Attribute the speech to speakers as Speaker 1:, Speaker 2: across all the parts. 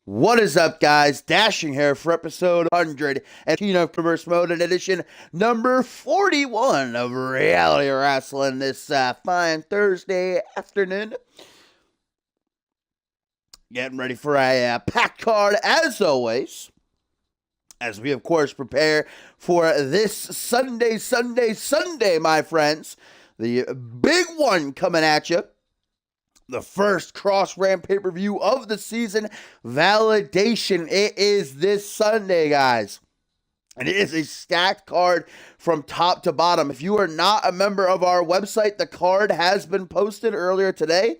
Speaker 1: What is up, guys? Dashing here for episode 100 and of Commerce Mode and edition number 41 of Reality Wrasslin this fine Thursday afternoon. Getting ready for a packed card as always, as we of course prepare for this Sunday, my friends. The big one coming at you. The first cross-ram pay-per-view of the season, Validation. It is this Sunday, guys. And it is a stacked card from top to bottom. If you are not a member of our website, the card has been posted earlier today.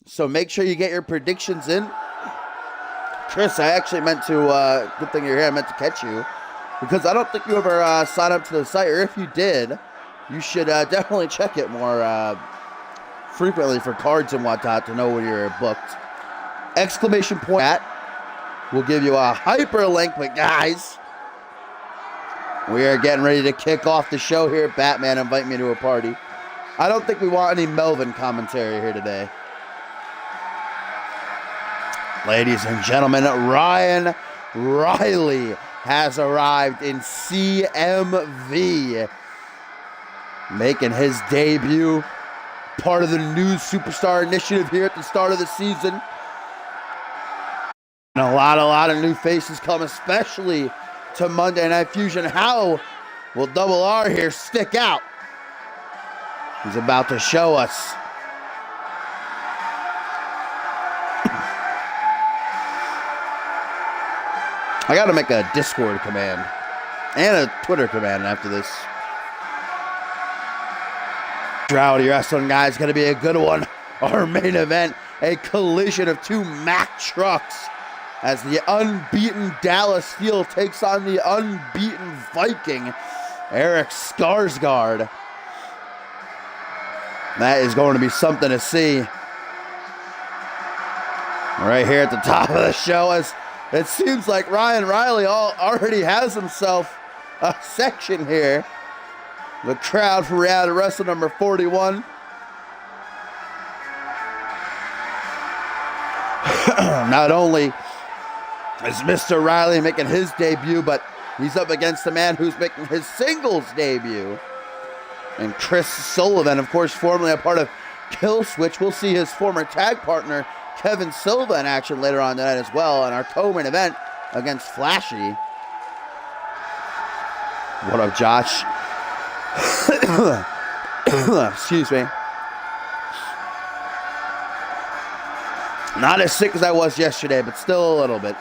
Speaker 1: So make sure you get your predictions in. Chris, I actually meant to, good thing you're here, I meant to catch you. Because I don't think you ever signed up to the site, or if you did, you should definitely check it more frequently for cards and whatnot to know when you're booked. Exclamation point at will give you a hyperlink, but guys, we are getting ready to kick off the show here. Batman, invite me to a party. I don't think we want any Melvin commentary here today. Ladies and gentlemen, Ryan Riley has arrived in CMV, making his debut. Part of the new Superstar Initiative here at the start of the season. And a lot of new faces come, especially to Monday Night Fusion. How will Double R here stick out? He's about to show us. I gotta make a Discord command and a Twitter command after this. Reality Wrestling, guys, going to be a good one. Our main event, a collision of two Mack trucks as the unbeaten Dallas Steel takes on the unbeaten Viking, Eric Skarsgård. That is going to be something to see. Right here at the top of the show, as it seems like Ryan Riley already has himself a section here. The crowd for Reality Wrestling number 41. Not only is Mr. Riley making his debut, but he's up against the man who's making his singles debut. And Chris Sullivan, of course, formerly a part of Kill Switch. We'll see his former tag partner, Kevin Silva, in action later on tonight as well. And our co-main event against Flashy. What up, Josh? Excuse me. Not as sick as I was yesterday, but still a little bit.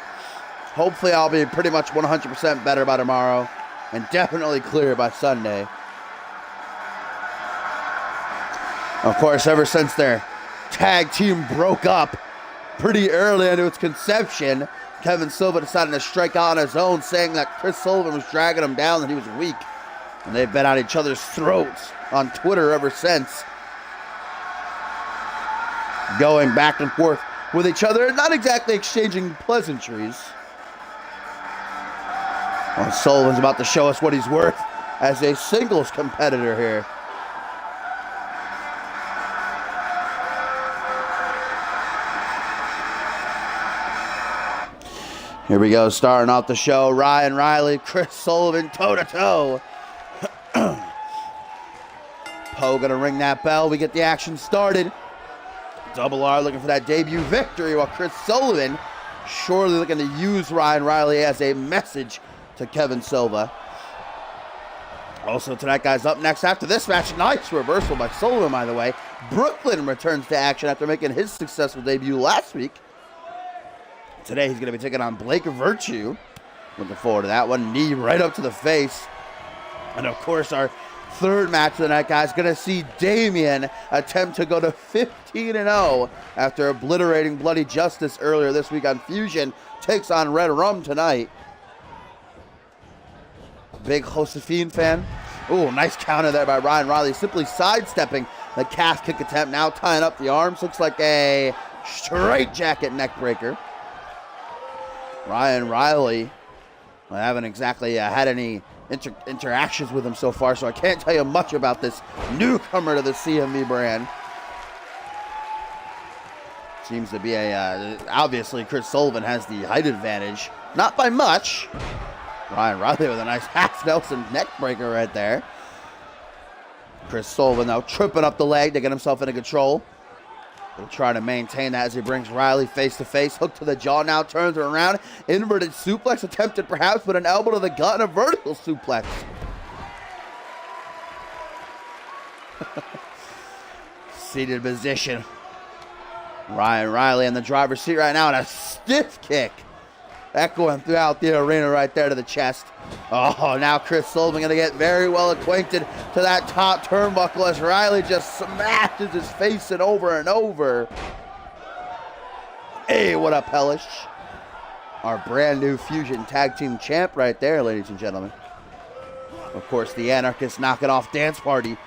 Speaker 1: Hopefully I'll be pretty much 100% better by tomorrow and definitely clear by Sunday. Of course, ever since their tag team broke up pretty early into its conception, Kevin Silva decided to strike out on his own, saying that Chris Sullivan was dragging him down, that he was weak. And they've been at each other's throats on Twitter ever since. Going back and forth with each other and not exactly exchanging pleasantries. Well, Sullivan's about to show us what he's worth as a singles competitor here. Here we go, starting off the show. Ryan Riley, Chris Sullivan, toe-to-toe. Poe gonna ring that bell. We get the action started. Double R looking for that debut victory, while Chris Sullivan surely looking to use Ryan Riley as a message to Kevin Silva. Also tonight, guys, up next after this match, nice reversal by Sullivan, by the way. Brooklyn returns to action after making his successful debut last week. Today he's gonna be taking on Blake Virtue. Looking forward to that one. Knee right up to the face. And of course, our third match of the night, guys, going to see Damien attempt to go to 15-0 after obliterating Bloody Justice earlier this week on Fusion. Takes on Red Rum tonight. Big Josephine fan. Ooh, nice counter there by Ryan Riley, simply sidestepping the calf kick attempt, now tying up the arms. Looks like a straight jacket neck breaker. Ryan Riley, I haven't exactly had any interactions with him so far, so I can't tell you much about this newcomer to the CMV brand. Seems to be obviously Chris Sullivan has the height advantage. Not by much. Ryan Riley with a nice half Nelson neck breaker right there. Chris Sullivan now tripping up the leg to get himself into control. He'll try to maintain that as he brings Riley face to face. Hook to the jaw now, turns it around. Inverted suplex attempted perhaps, but an elbow to the gut and a vertical suplex. Seated position. Ryan Riley in the driver's seat right now, and a stiff kick. Echoing throughout the arena right there to the chest. Oh, now Chris Sullivan going to get very well acquainted to that top turnbuckle as Riley just smashes his face in over and over. Hey, what up, Hellish? Our brand new Fusion Tag Team Champ right there, ladies and gentlemen. Of course, the Anarchist knocking off Dance Party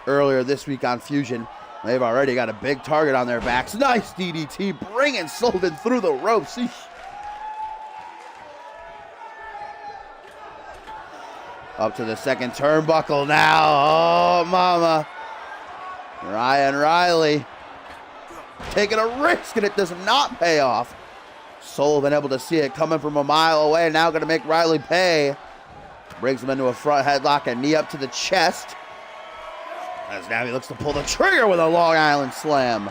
Speaker 1: earlier this week on Fusion. They've already got a big target on their backs. Nice DDT, bringing Sullivan through the ropes. Up to the second turnbuckle now. Oh, mama. Ryan Riley taking a risk, and it does not pay off. Sullivan able to see it coming from a mile away. Now going to make Riley pay. Brings him into a front headlock and knee up to the chest. As now he looks to pull the trigger with a Long Island slam.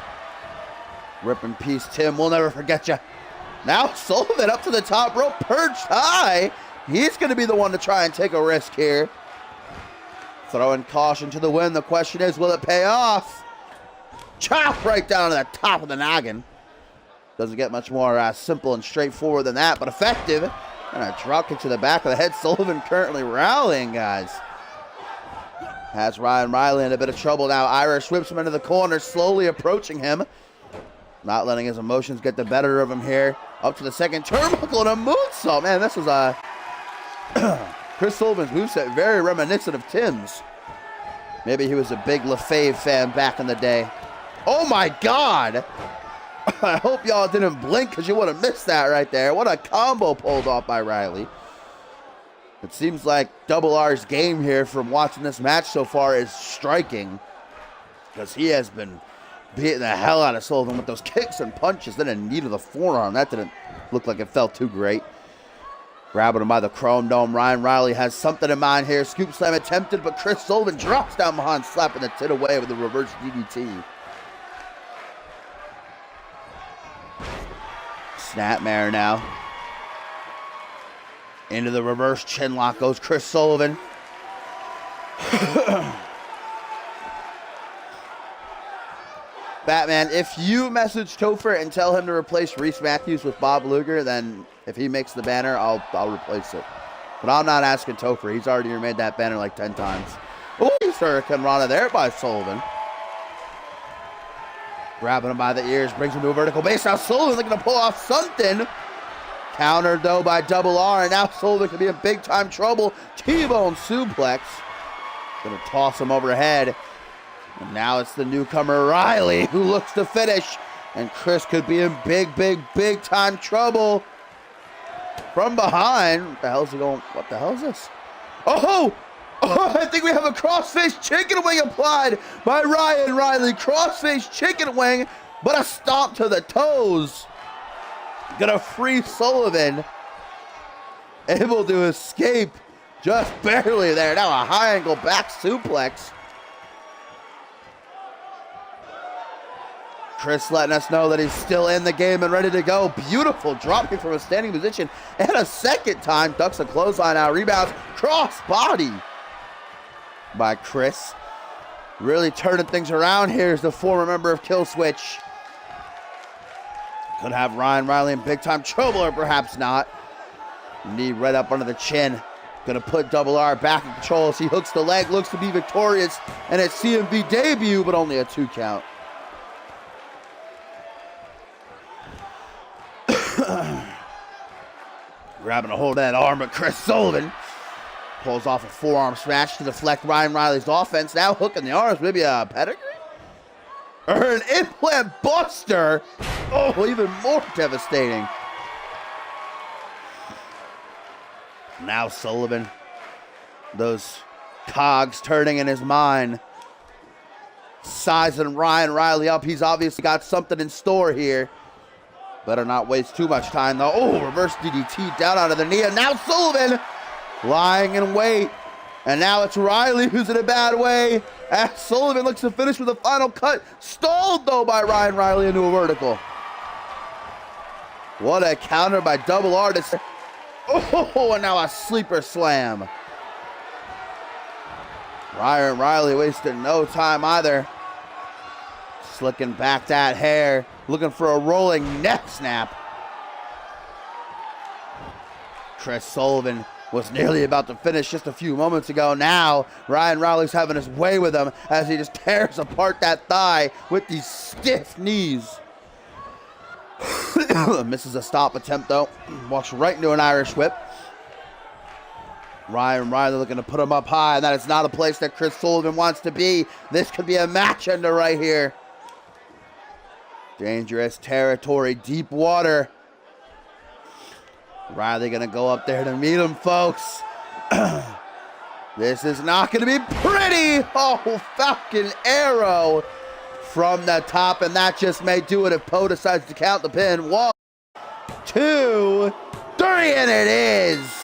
Speaker 1: Rip in peace, Tim. We'll never forget you. Now Sullivan up to the top rope, perched high. He's going to be the one to try and take a risk here. Throwing caution to the wind. The question is, will it pay off? Chop right down to the top of the noggin. Doesn't get much more simple and straightforward than that, but effective. And a drop kick to the back of the head. Sullivan currently rallying, guys. Has Ryan Riley in a bit of trouble now. Irish whips him into the corner, slowly approaching him. Not letting his emotions get the better of him here. Up to the second turnbuckle and a moonsault. Man, this was Chris Sullivan's moveset, very reminiscent of Tim's. Maybe he was a big LaFave fan back in the day. Oh my God! I hope y'all didn't blink because you would have missed that right there. What a combo pulled off by Riley. It seems like Double R's game here from watching this match so far is striking, because he has been beating the hell out of Sullivan with those kicks and punches. Then a knee to the forearm. That didn't look like it felt too great. Grabbing him by the chrome dome. Ryan Riley has something in mind here. Scoop slam attempted, but Chris Sullivan drops down behind, slapping the tit away with the reverse DDT. Snapmare now. Into the reverse chin lock goes Chris Sullivan. Batman, if you message Topher and tell him to replace Reese Matthews with Bob Luger, then if he makes the banner, I'll replace it. But I'm not asking Topher. He's already made that banner like 10 times. Ooh, Hurricane Rana there by Sullivan. Grabbing him by the ears, brings him to a vertical base. Now Sullivan looking to pull off something. Countered though by Double R, and now Sullivan could be in big time trouble. T-bone suplex. Gonna toss him overhead. And now it's the newcomer Riley who looks to finish. And Chris could be in big time trouble. From behind. What the hell's he going? What the hell is this? Oh! I think we have a crossface chicken wing applied by Ryan Riley. Crossface chicken wing, but a stomp to the toes. Gonna free Sullivan. Able to escape just barely there. Now a high angle back suplex. Chris letting us know that he's still in the game and ready to go. Beautiful drop kick from a standing position. And a second time ducks a clothesline out. Rebounds. Cross body by Chris. Really turning things around here as the former member of Killswitch. Could have Ryan Riley in big time trouble, or perhaps not. Knee right up under the chin. Gonna put Double R back in control as he hooks the leg. Looks to be victorious. And it's CMV debut, but only a 2 count. Grabbing a hold of that arm of Chris Sullivan. Pulls off a forearm smash to deflect Ryan Riley's offense. Now hooking the arms. Maybe a pedigree? Or an implant buster. Oh, even more devastating. Now Sullivan. Those cogs turning in his mind. Sizing Ryan Riley up. He's obviously got something in store here. Better not waste too much time, though. Oh, reverse DDT down onto the knee, and now Sullivan lying in wait. And now it's Riley who's in a bad way, as Sullivan looks to finish with a final cut. Stalled, though, by Ryan Riley into a vertical. What a counter by Double R. Oh, and now a sleeper slam. Ryan Riley wasting no time either. Slicking back that hair, looking for a rolling neck snap. Chris Sullivan was nearly about to finish just a few moments ago. Now, Ryan Riley's having his way with him as he just tears apart that thigh with these stiff knees. Misses a stop attempt, though. Walks right into an Irish whip. Ryan Riley looking to put him up high, and that is not a place that Chris Sullivan wants to be. This could be a match ender right here. Dangerous territory, deep water. Riley gonna go up there to meet him, folks. This is not gonna be pretty. Oh, Falcon Arrow from the top, and that just may do it if Poe decides to count the pin. 1, 2, 3, and it is.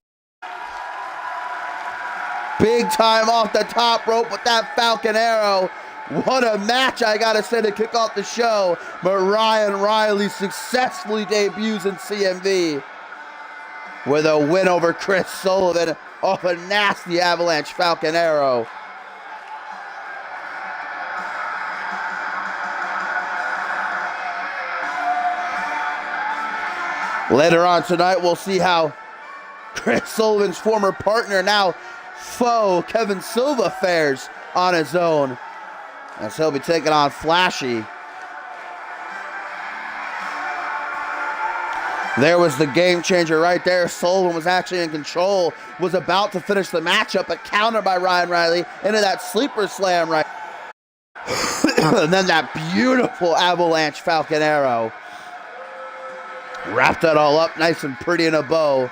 Speaker 1: Big time off the top rope with that Falcon Arrow. What a match, I gotta say, to kick off the show. But Ryan Riley successfully debuts in CMV with a win over Chris Sullivan off a nasty avalanche Falcon Arrow. Later on tonight, we'll see how Chris Sullivan's former partner, now foe, Kevin Silva, fares on his own, as he'll be taking on Flashy. There was the game changer right there. Sullivan was actually in control, was about to finish the matchup, but countered by Ryan Riley into that sleeper slam right. And then that beautiful avalanche Falcon Arrow. Wrapped that all up nice and pretty in a bow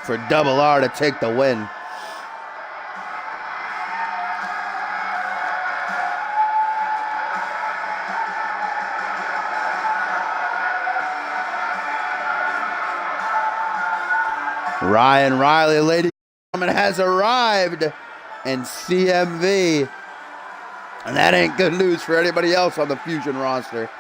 Speaker 1: for Double R to take the win. Ryan Riley, ladies and gentlemen, has arrived in CMV. And that ain't good news for anybody else on the Fusion roster.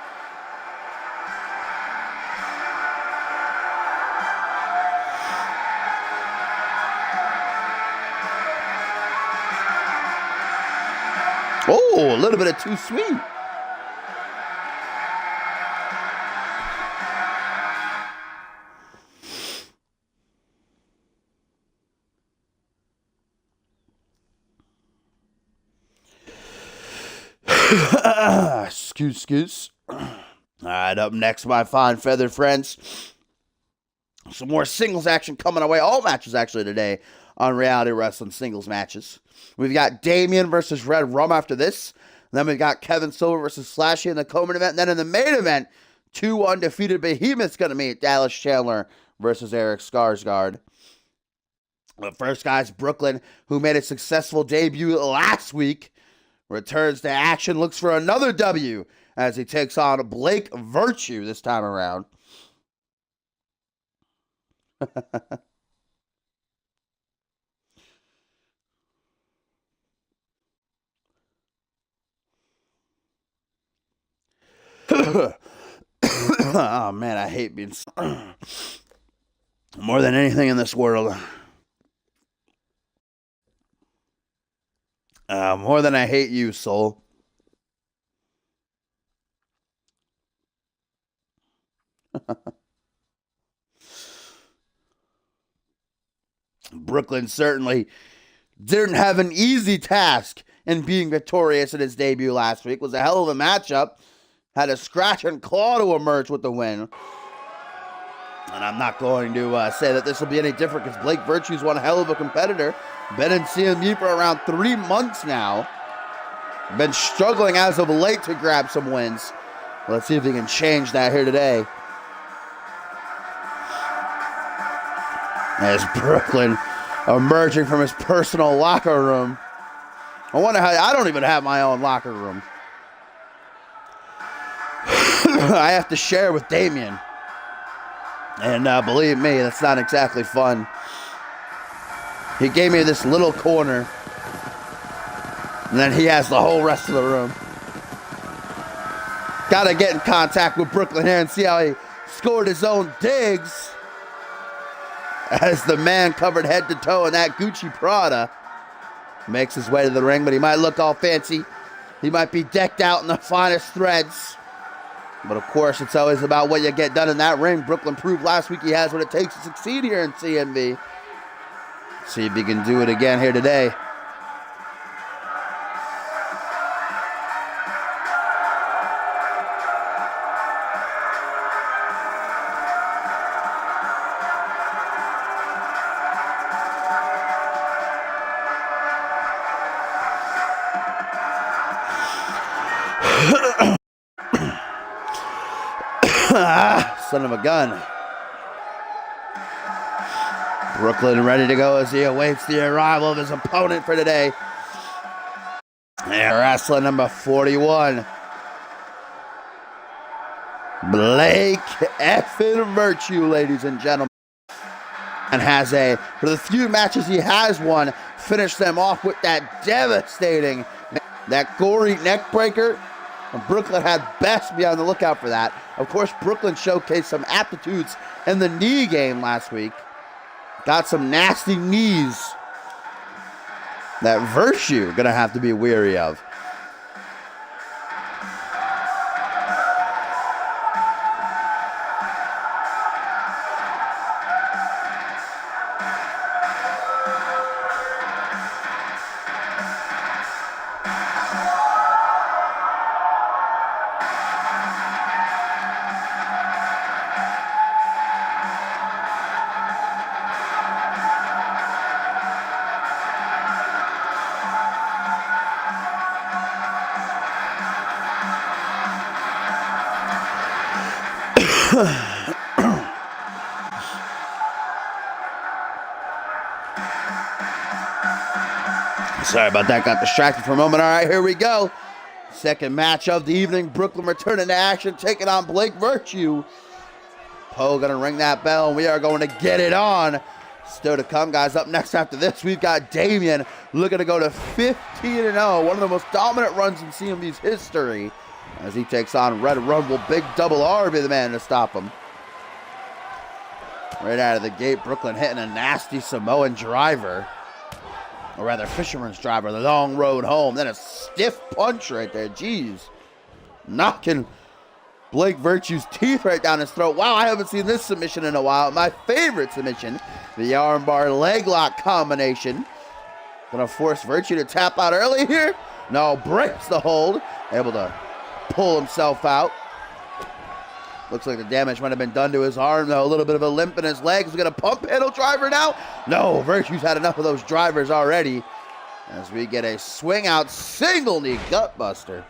Speaker 1: Oh, a little bit of too sweet. Excuse. All right, up next, my fine feathered friends. Some more singles action coming our way. All matches actually today on Reality Wrestling singles matches. We've got Damien versus Red Rum after this. Then we've got Kevin Silver versus Slashy in the co-main event. And then in the main event, two undefeated behemoths going to meet. Dallas Chandler versus Eric Skarsgård. The first guy's Brooklyn, who made a successful debut last week, returns to action, looks for another W as he takes on Blake Virtue this time around. Oh man, I hate being more than anything in this world. More than I hate you, soul. Brooklyn certainly didn't have an easy task in being victorious in his debut last week. It was a hell of a matchup. Had a scratch and claw to emerge with the win. And I'm not going to say that this will be any different because Blake Virtue's one hell of a competitor. Been in CMV for around 3 months now. Been struggling as of late to grab some wins. Let's see if he can change that here today. As Brooklyn emerging from his personal locker room. I wonder how, I don't even have my own locker room. I have to share with Damien. And believe me, that's not exactly fun. He gave me this little corner, and then he has the whole rest of the room. Gotta get in contact with Brooklyn here and see how he scored his own digs. As the man covered head to toe in that Gucci Prada makes his way to the ring, but he might look all fancy. He might be decked out in the finest threads. But of course, it's always about what you get done in that ring. Brooklyn proved last week he has what it takes to succeed here in CMV. See if he can do it again here today. Son of a gun. Brooklyn ready to go as he awaits the arrival of his opponent for today. And Wrasslin number 41. Blake effing Virtue, ladies and gentlemen. And has for the few matches he has won, finished them off with that devastating, that gory neck breaker. And Brooklyn had best be on the lookout for that. Of course, Brooklyn showcased some aptitudes in the knee game last week. Got some nasty knees that Virtue gonna have to be weary of. Sorry about that, got distracted for a moment. All right, here we go. Second match of the evening. Brooklyn returning to action, taking on Blake Virtue. Poe gonna ring that bell, and we are going to get it on. Still to come, guys. Up next after this, we've got Damien looking to go to 15-0, one of the most dominant runs in CMV's history, as he takes on Red Rumble. Big Double R be the man to stop him. Right out of the gate, Brooklyn hitting a nasty Samoan driver. Or rather, Fisherman's driver, the long road home. Then a stiff punch right there. Jeez. Knocking Blake Virtue's teeth right down his throat. Wow, I haven't seen this submission in a while. My favorite submission, the armbar leg lock combination. Gonna force Virtue to tap out early here. No, breaks the hold. Able to pull himself out. Looks like the damage might have been done to his arm, though. A little bit of a limp in his legs. We got a pump handle driver now. No, Virtue's had enough of those drivers already. As we get a swing out single knee gut buster.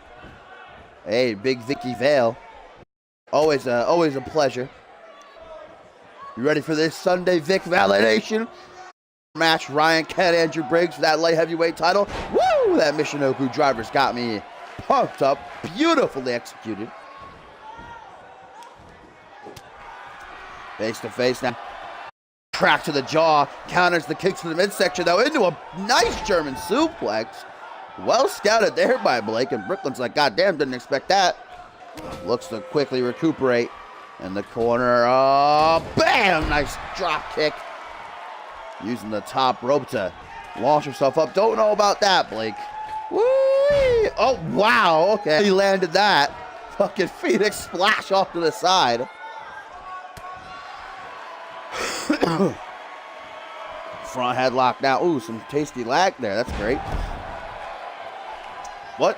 Speaker 1: Hey, Big Vicky Vale. Always a pleasure. You ready for this Sunday Vic validation? Match Ryan Ken, Andrew Briggs for that light heavyweight title. Woo! That Michinoku driver's got me pumped up. Beautifully executed. Face to face now. Crack to the jaw. Counters the kicks to the midsection, though, into a nice German suplex. Well scouted there by Blake, and Brooklyn's like, God damn, didn't expect that. Looks to quickly recuperate. In the corner. Oh, bam! Nice drop kick. Using the top rope to launch himself up. Don't know about that, Blake. Woo! Oh, wow. Okay. He landed that. Fucking Phoenix splash off to the side. Front headlock now. Ooh, some tasty lag there. That's great. What?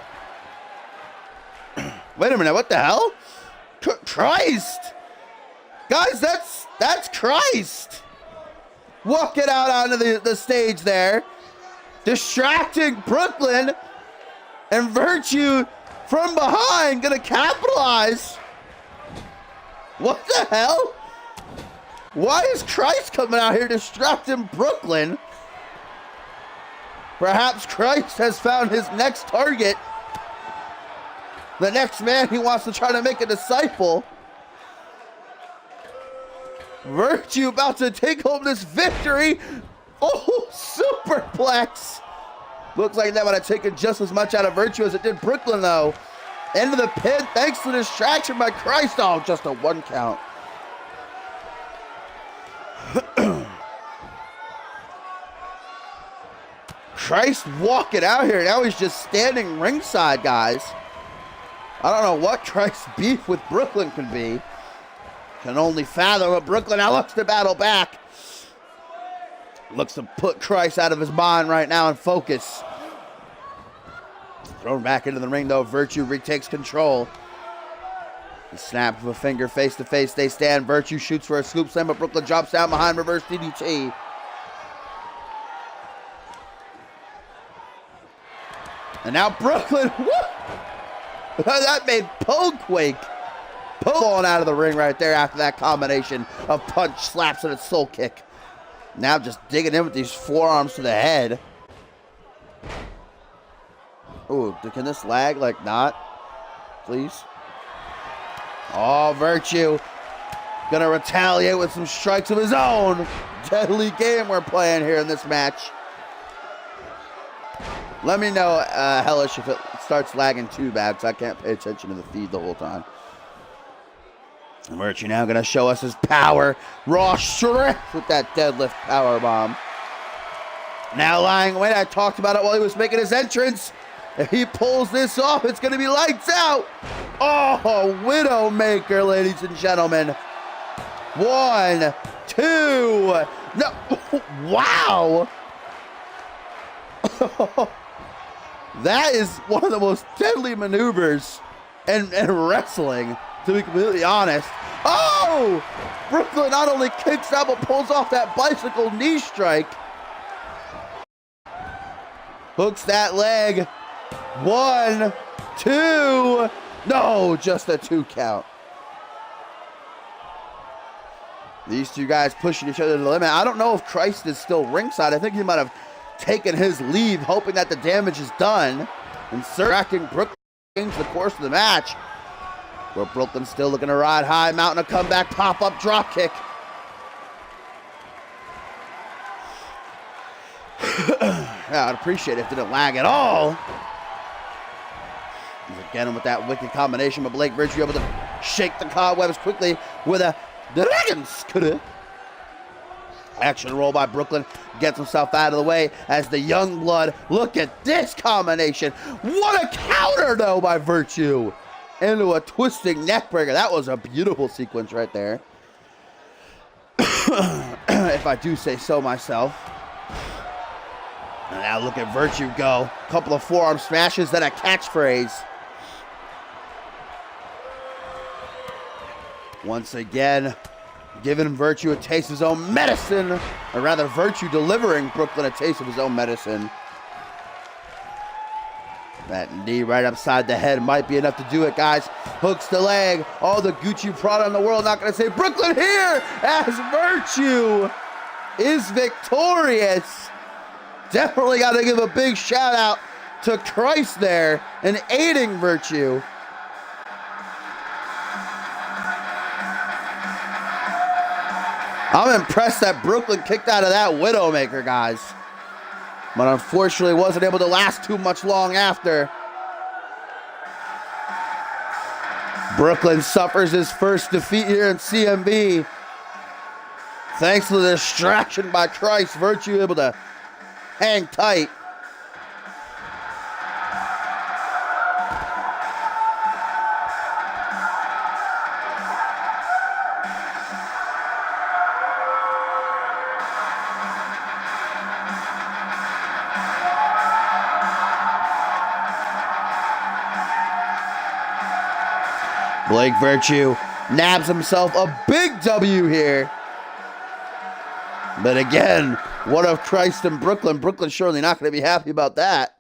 Speaker 1: Wait a minute. What the hell? Christ! Guys, that's Christ! Walking out onto the stage there. Distracting Brooklyn. And Virtue from behind gonna capitalize. What the hell? Why is Christ coming out here distracting Brooklyn? Perhaps Christ has found his next target. The next man he wants to try to make a disciple. Virtue about to take home this victory. Oh, superplex. Looks like that would have taken just as much out of Virtue as it did Brooklyn, though. End of the pin, thanks to the distraction by Christ. Oh, just a 1 count. Christ walking out here. Now he's just standing ringside, guys. I don't know what Christ's beef with Brooklyn could be. Can only fathom what Brooklyn now looks to battle back. Looks to put Christ out of his mind right now and focus. Thrown back into the ring, though. Virtue retakes control. The snap of a finger, face to face. They stand. Virtue shoots for a scoop slam, but Brooklyn drops down behind reverse DDT. And now Brooklyn, that made Poe quake. Poe falling out of the ring right there after that combination of punch, slaps, and a soul kick. Now just digging in with these forearms to the head. Ooh, can this lag? Like not? Please? Oh, Virtue. Gonna retaliate with some strikes of his own. Deadly game we're playing here in this match. Let me know, Hellish, if it starts lagging too bad, because I can't pay attention to the feed the whole time. And Virtue now going to show us his power. Raw strength with that deadlift power bomb. Now lying away. I talked about it while he was making his entrance. If he pulls this off, it's going to be lights out. Oh, Widowmaker, ladies and gentlemen. 1, 2. No. Wow. That is one of the most deadly maneuvers in wrestling, to be completely honest. Oh! Brooklyn not only kicks out, but pulls off that bicycle knee strike. Hooks that leg. 1, 2. No, just a 2 count. These two guys pushing each other to the limit. I don't know if Christ is still ringside. I think he might have taken his leave, hoping that the damage is done, and distracting Brooklyn change the course of the match. Where Brooklyn's still looking to ride high, mounting a comeback pop-up drop kick. Yeah, I'd appreciate it if it didn't lag at all. He's again with that wicked combination, but Blake Virtue able to shake the cobwebs quickly with a dragon scooter. Action roll by Brooklyn, gets himself out of the way as the young blood. Look at this combination. What a counter, though, by Virtue. Into a twisting neckbreaker. That was a beautiful sequence right there. If I do say so myself. And now look at Virtue go. A couple of forearm smashes, then a catchphrase. Once again, giving Virtue a taste of his own medicine, or rather Virtue delivering Brooklyn a taste of his own medicine. That knee right upside the head might be enough to do it, guys. Hooks the leg. All the Gucci Prada in the world not going to say Brooklyn here as Virtue is victorious. Definitely got to give a big shout out to Christ there and aiding Virtue. I'm impressed that Brooklyn kicked out of that Widowmaker, guys. But unfortunately wasn't able to last too much long after. Brooklyn suffers his first defeat here in CMV. Thanks to the distraction by Christ, Virtue able to hang tight. Blake Virtue nabs himself a big W here. But again, one of Christ and Brooklyn. Brooklyn's surely not going to be happy about that.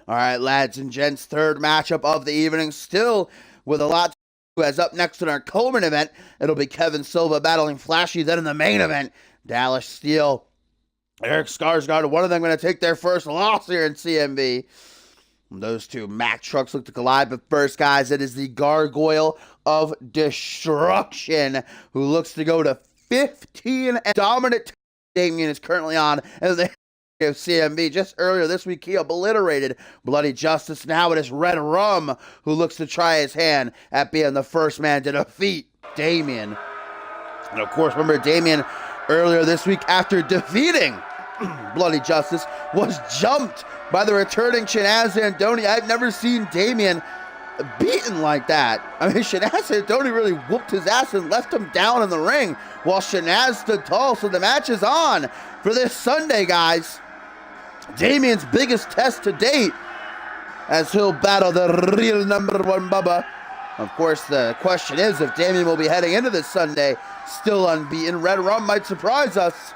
Speaker 1: All right, lads and gents, third matchup of the evening, still with a lot to do, as up next in our Coleman event, it'll be Kevin Silva battling Flashy. Then in the main event, Dallas Steele, Eric Skarsgård, one of them going to take their first loss here in CMV. Those two Mack trucks look to collide, but first, guys, it is the Gargoyle of Destruction, who looks to go to 15 and dominant. Damien is currently on as the of CMV. Just earlier this week, he obliterated Bloody Justice. Now it is Red Rum who looks to try his hand at being the first man to defeat Damien. And of course, remember Damien earlier this week, after defeating Bloody Justice, was jumped by the returning Shanaz Andoni. I've never seen Damien beaten like that. I mean, Shanaz Andoni really whooped his ass and left him down in the ring while Shanaz stood tall. So the match is on for this Sunday, guys. Damien's biggest test to date, as he'll battle the real number one Bubba. Of course, the question is if Damien will be heading into this Sunday still unbeaten. Red Rum might surprise us.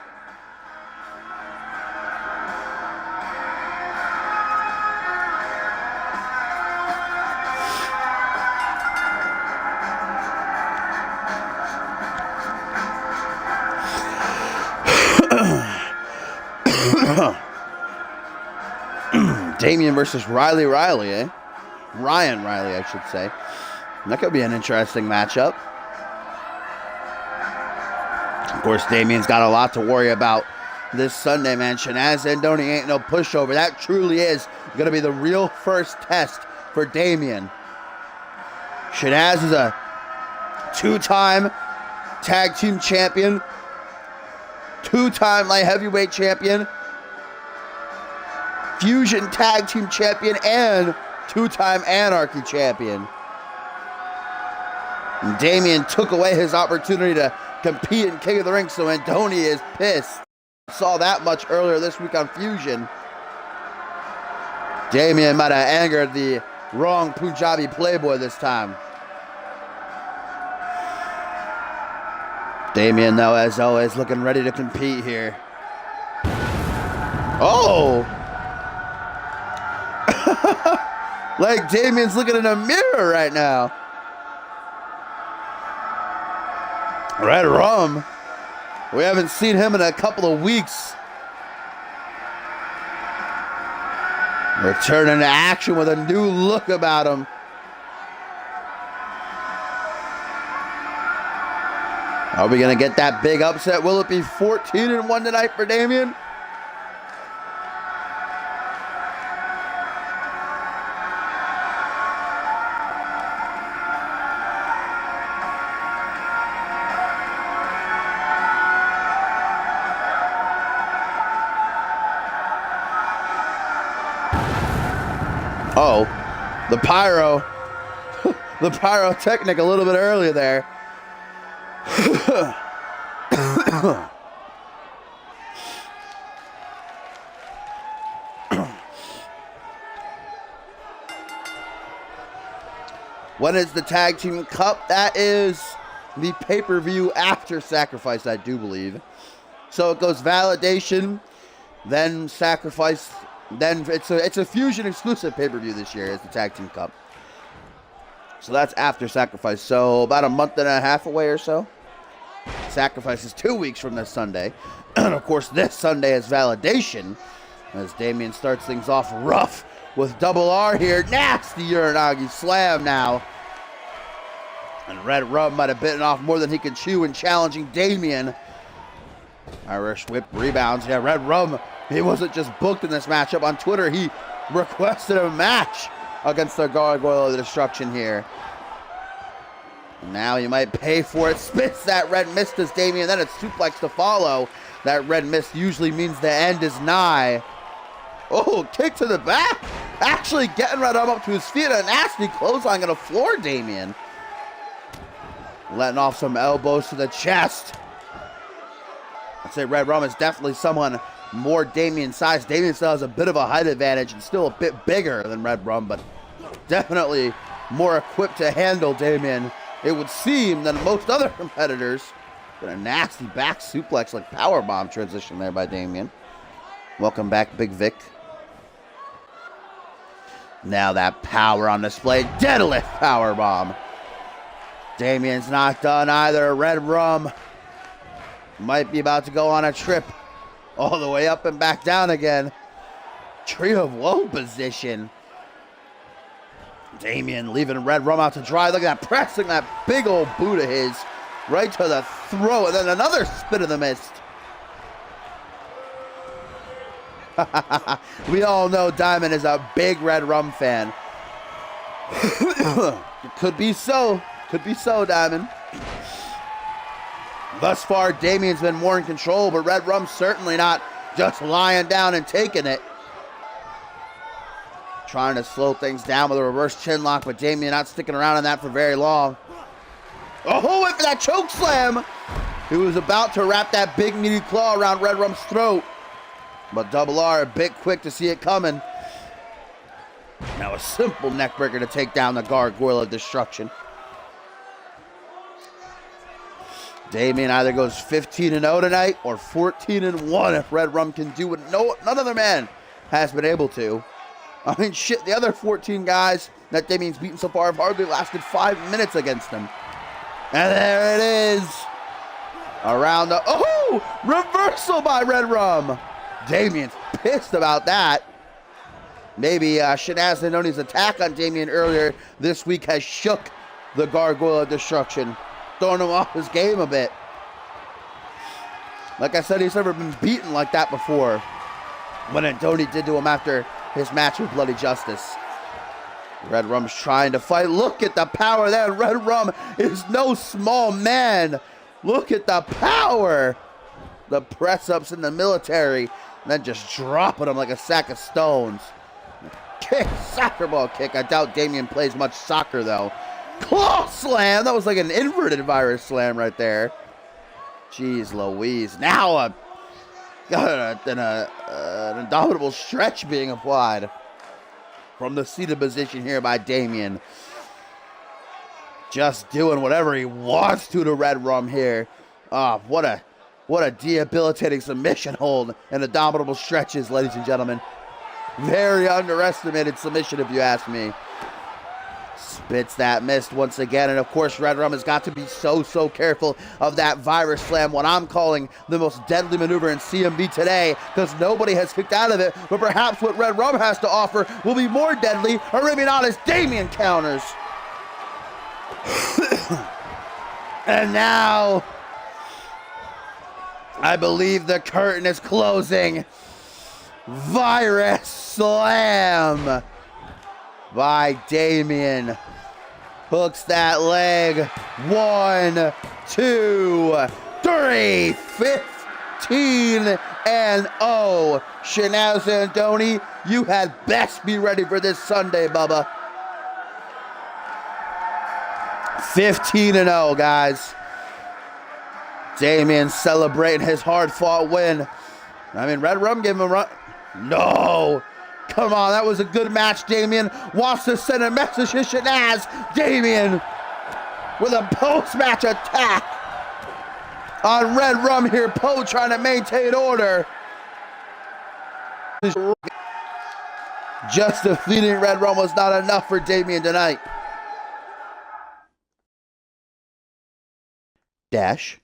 Speaker 1: Damien versus Ryan Riley, I should say. That could be an interesting matchup. Of course, Damien's got a lot to worry about this Sunday, man. Shanaz Andoni ain't no pushover. That truly is going to be the real first test for Damien. Shanaz is a two-time tag team champion, two-time light heavyweight champion, Fusion Tag Team Champion, and two-time Anarchy Champion. And Damien took away his opportunity to compete in King of the Ring, so Andoni is pissed. Saw that much earlier this week on Fusion. Damien might have angered the wrong Punjabi playboy this time. Damien, though, as always, looking ready to compete here. Oh! Like Damien's looking in a mirror right now. Red Rum. We haven't seen him in a couple of weeks. Returning to action with a new look about him. Are we going to get that big upset? Will it be 14-1 tonight for Damien? Oh, the pyrotechnic a little bit earlier there. When is the Tag Team Cup? That is the pay-per-view after Sacrifice, I do believe. So it goes Validation, then Sacrifice. Then it's a Fusion exclusive pay-per-view this year is the Tag Team Cup. So that's after Sacrifice. So about a month and a half away or so. Sacrifice is 2 weeks from this Sunday. And of course this Sunday is Validation, as Damien starts things off rough with double R here. Nasty Uranagi slam now. And Red Rum might have bitten off more than he could chew in challenging Damien. Irish whip rebounds. Yeah, Red Rum, he wasn't just booked in this matchup. On Twitter, he requested a match against the Gargoyle of the Destruction here. Now he might pay for it. Spits that red mist as Damien, then it's suplex to follow. That red mist usually means the end is nigh. Oh, kick to the back. Actually getting Red Rum up to his feet. A nasty clothesline going to floor Damien. Letting off some elbows to the chest. I'd say Red Rum is definitely someone more Damien size. Damien still has a bit of a height advantage and still a bit bigger than Red Rum, but definitely more equipped to handle Damien, it would seem, than most other competitors. Got a nasty back suplex, like powerbomb transition there by Damien. Welcome back, Big Vic. Now that power on display. Deadlift powerbomb. Damien's not done either. Red Rum might be about to go on a trip all the way up and back down again. Tree of Woe position. Damien leaving Red Rum out to dry. Look at that, pressing that big old boot of his right to the throat. And then another spit of the mist. We all know Diamond is a big Red Rum fan. It could be so. Could be so, Diamond. Thus far, Damien's been more in control, but Red Rum's certainly not just lying down and taking it. Trying to slow things down with a reverse chin lock, but Damien not sticking around in that for very long. Oh, wait for that choke slam. He was about to wrap that big meaty claw around Red Rum's throat, but Double R a bit quick to see it coming. Now a simple neckbreaker to take down the Gargoyle of Destruction. Damien either goes 15-0 tonight or 14-1 if Red Rum can do what none other man has been able to. I mean, shit, the other 14 guys that Damien's beaten so far have hardly lasted 5 minutes against him. And there it is. Around the... Oh! Reversal by Red Rum. Damien's pissed about that. Maybe Shanaz Zanoni's attack on Damien earlier this week has shook the Gargoyle of Destruction, throwing him off his game a bit. Like I said, he's never been beaten like that before. What Andoni did to him after his match with Bloody Justice. Red Rum's trying to fight. Look at the power there. Red Rum is no small man. Look at the power. The press-ups in the military. And then just dropping him like a sack of stones. Kick, soccer ball kick. I doubt Damien plays much soccer, though. Claw slam. That was like an inverted virus slam right there. Jeez Louise. Now an indomitable stretch being applied from the seated position here by Damien. Just doing whatever he wants to Red Rum here. Oh, what a debilitating submission hold and indomitable stretches, ladies and gentlemen. Very underestimated submission, if you ask me. Spits that mist once again, and of course Red Rum has got to be so careful of that virus slam, what I'm calling the most deadly maneuver in CMV today, because nobody has kicked out of it, but perhaps what Red Rum has to offer will be more deadly, or maybe not, as Damien counters. And now I believe the curtain is closing. Virus slam by Damien. Hooks that leg. 1, 2, 3. 15-0. Shanaz Andoni, you had best be ready for this Sunday, Bubba. 15-0, guys. Damien celebrating his hard-fought win. I mean, Red Rum gave him a run. No. Come on, that was a good match, Damien. Wants to send a message to Shanaz. Damien with a post-match attack on Red Rum here. Poe trying to maintain order. Just defeating Red Rum was not enough for Damien tonight. Dash.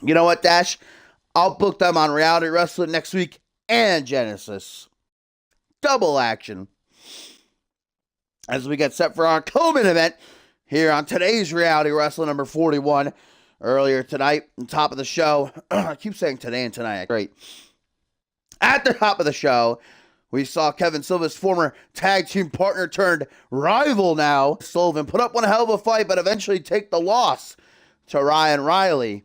Speaker 1: You know what, Dash? I'll book them on Reality Wrestling next week and Genesis. Double action. As we get set for our co-main event here on today's Reality Wrestling number 41. earlier tonight, on top of the show. I keep saying today and tonight. Great. At the top of the show, we saw Kevin Silva's former tag team partner turned rival now, Sullivan, put up one hell of a fight, but eventually take the loss to Ryan Riley.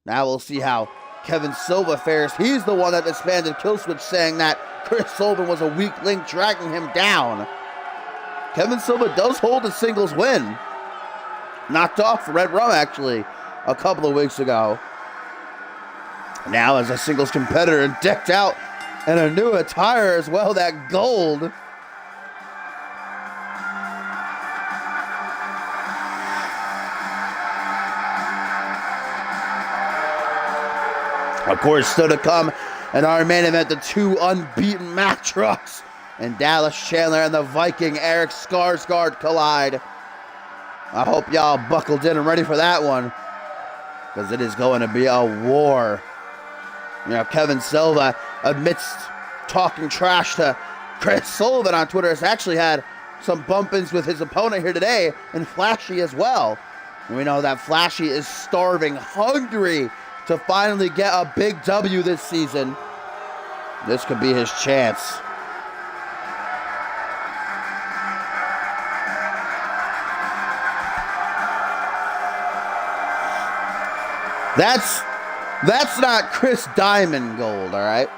Speaker 1: Now we'll see how Kevin Silva fares. He's the one that disbanded Killswitch, saying that Chris Sullivan was a weak link, dragging him down. Kevin Silva does hold a singles win. Knocked off Red Rum, actually, a couple of weeks ago. Now as a singles competitor, decked out in a new attire as well, that gold. Of course, still to come in our main event, the two unbeaten Mack Trucks and Dallas Chandler and the Viking Eric Skarsgård collide. I hope y'all buckled in and ready for that one, because it is going to be a war. You know, Kevin Silva, amidst talking trash to Chris Sullivan on Twitter, has actually had some bump-ins with his opponent here today, and Flashy as well. And we know that Flashy is starving, hungry to finally get a big W this season. This could be his chance. That's not Chris Diamond gold, all right?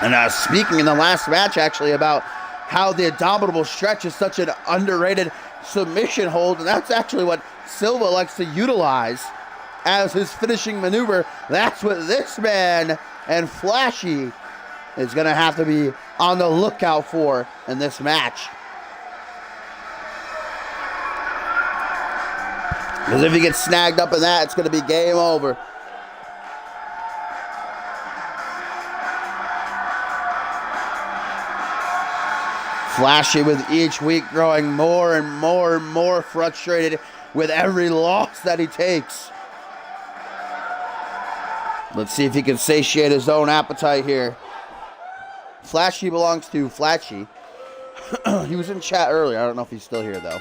Speaker 1: And speaking in the last match, actually, about how the Abominable Stretch is such an underrated submission hold, and that's actually what Silva likes to utilize as his finishing maneuver. That's what this man and Flashy is going to have to be on the lookout for in this match. Because if he gets snagged up in that, it's going to be game over. Flashy with each week growing more and more and more frustrated with every loss that he takes. Let's see if he can satiate his own appetite here. Flashy belongs to Flashy. He was in chat earlier. I don't know if he's still here, though.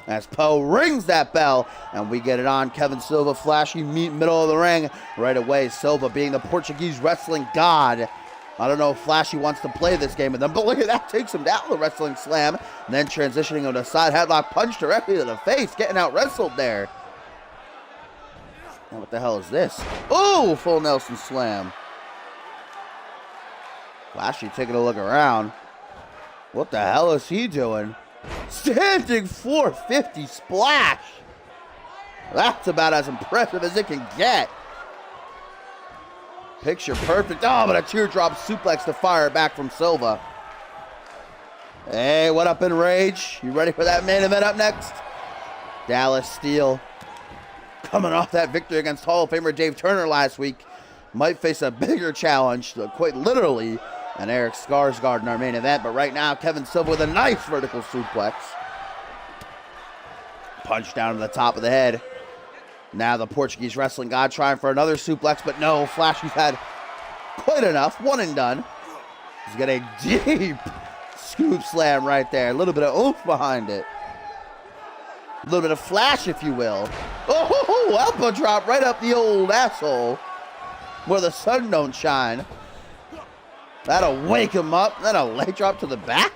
Speaker 1: As Poe rings that bell, and we get it on. Kevin Silva, Flashy meet middle of the ring right away. Silva being the Portuguese wrestling god. I don't know if Flashy wants to play this game with them, but look at that. Takes him down the wrestling slam. And then transitioning on a side headlock punch directly to the face. Getting out wrestled there. What the hell is this? Oh, full Nelson slam. Flashy taking a look around. What the hell is he doing? Standing 450 splash. That's about as impressive as it can get. Picture perfect. Oh, but a teardrop suplex to fire back from Silva. Hey, what up in Rage? You ready for that main event up next? Dallas Steele, coming off that victory against Hall of Famer Dave Turner last week, might face a bigger challenge, quite literally, than Eric Skarsgård in our main event. But right now, Kevin Silva with a nice vertical suplex. Punch down to the top of the head. Now the Portuguese wrestling god trying for another suplex, but no, Flashy's had quite enough. One and done. He's got a deep scoop slam right there. A little bit of oomph behind it. A little bit of flash, if you will. Oh, elbow drop right up the old asshole where the sun don't shine. That'll wake him up. Then a leg drop to the back.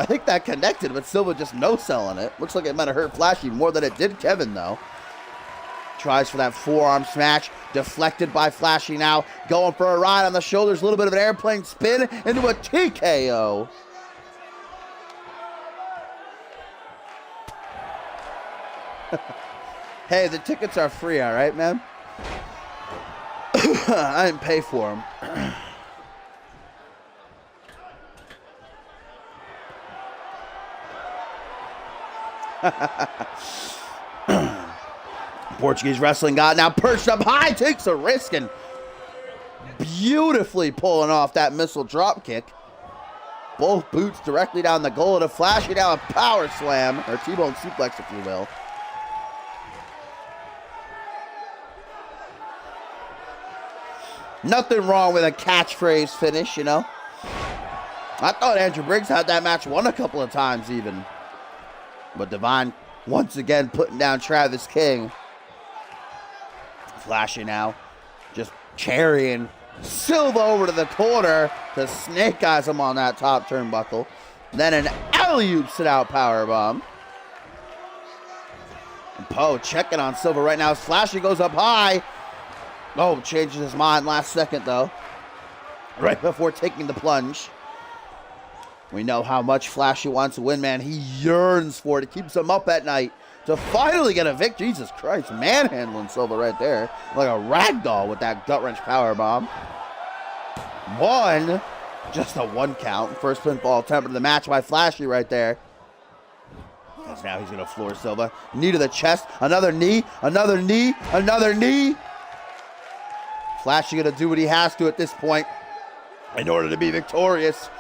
Speaker 1: I think that connected, but Silva just no-selling it. Looks like it might have hurt Flashy more than it did Kevin, though. Tries for that forearm smash. Deflected by Flashy now. Going for a ride on the shoulders. A little bit of an airplane spin into a TKO. Hey, the tickets are free, all right, man? I didn't pay for them. Portuguese wrestling god now perched up high, takes a risk and beautifully pulling off that missile drop kick. Both boots directly down the gullet of Flashy. Now a power slam, or T-bone suplex, if you will. Nothing wrong with a catchphrase finish, you know. I thought Andrew Briggs had that match won a couple of times even. But Divine once again putting down Travis King. Flashy now just carrying Silva over to the corner to snake eyes him on that top turnbuckle. Then an alley-oop sit-out powerbomb. And Poe checking on Silva right now. Flashy goes up high. Oh, changes his mind last second though. Right before taking the plunge. We know how much Flashy wants to win, man. He yearns for it. It keeps him up at night to finally get a victory. Jesus Christ, manhandling Silva right there. Like a rag doll with that gut-wrench powerbomb. One. Just a one count. First pinfall attempt of the match by Flashy right there. Because now he's going to floor Silva. Knee to the chest. Another knee. Another knee. Another knee. Flashy going to do what he has to at this point in order to be victorious.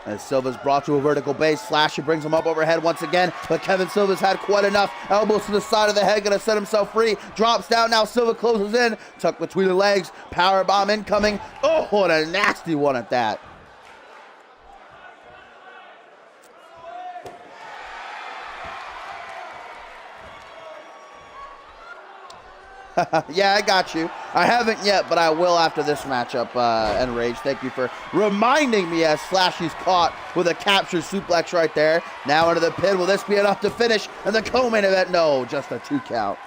Speaker 1: As Silva's brought to a vertical base, Flashy brings him up overhead once again, but Kevin Silva's had quite enough. Elbows to the side of the head, gonna set himself free. Drops down, now Silva closes in. Tucked between the legs, power bomb incoming. Oh, what a nasty one at that. Yeah, I got you. I haven't yet, but I will after this matchup, Enrage. Thank you for reminding me as Flashy's caught with a captured suplex right there. Now into the pin. Will this be enough to finish? And the co-main event? No, just a 2 count.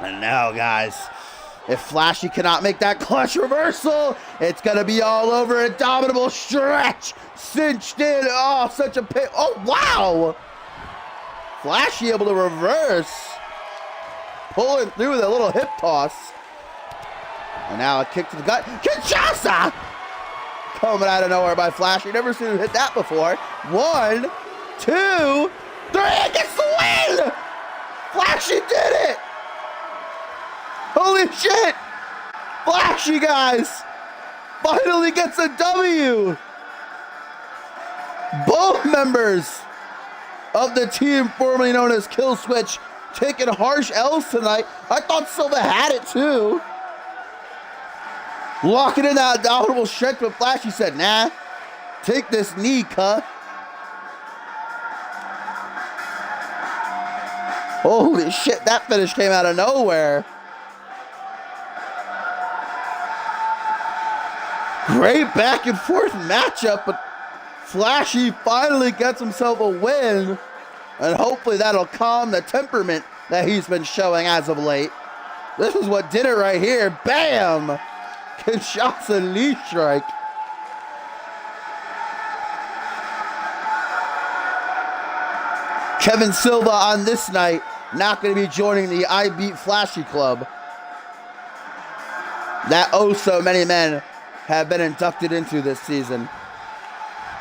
Speaker 1: And now, guys, if Flashy cannot make that clutch reversal, it's going to be all over. A dominable stretch. Cinched in. Oh, such a pit. Oh, wow. Flashy able to reverse. Pulling through with a little hip toss. And now a kick to the gut. Kinshasa! Coming out of nowhere by Flashy. Never seen him hit that before. 1, 2, 3. Gets the win! Flashy did it! Holy shit! Flashy, guys! Finally gets a W! Both members of the team formerly known as Kill Switch taking harsh L's tonight. I thought Silva had it too. Locking in that dominable stretch, but Flashy said, nah, take this knee, cuh. Holy shit, that finish came out of nowhere. Great back and forth matchup, but Flashy finally gets himself a win, and hopefully that'll calm the temperament that he's been showing as of late. This is what did it right here. Bam! Kinshasa knee strike. Kevin Silva on this night not going to be joining the I Beat Flashy Club that oh so many men have been inducted into this season.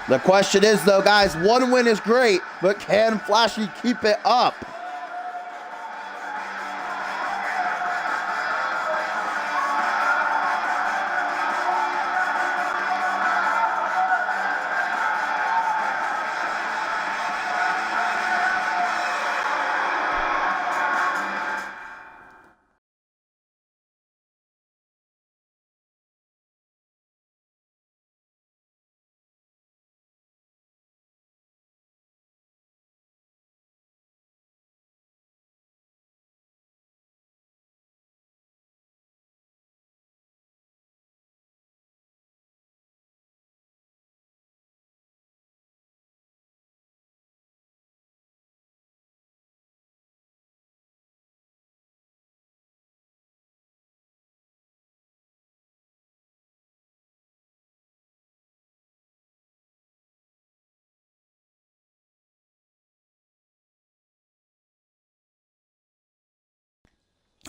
Speaker 1: The question is, though, guys, one win is great, but can Flashy keep it up?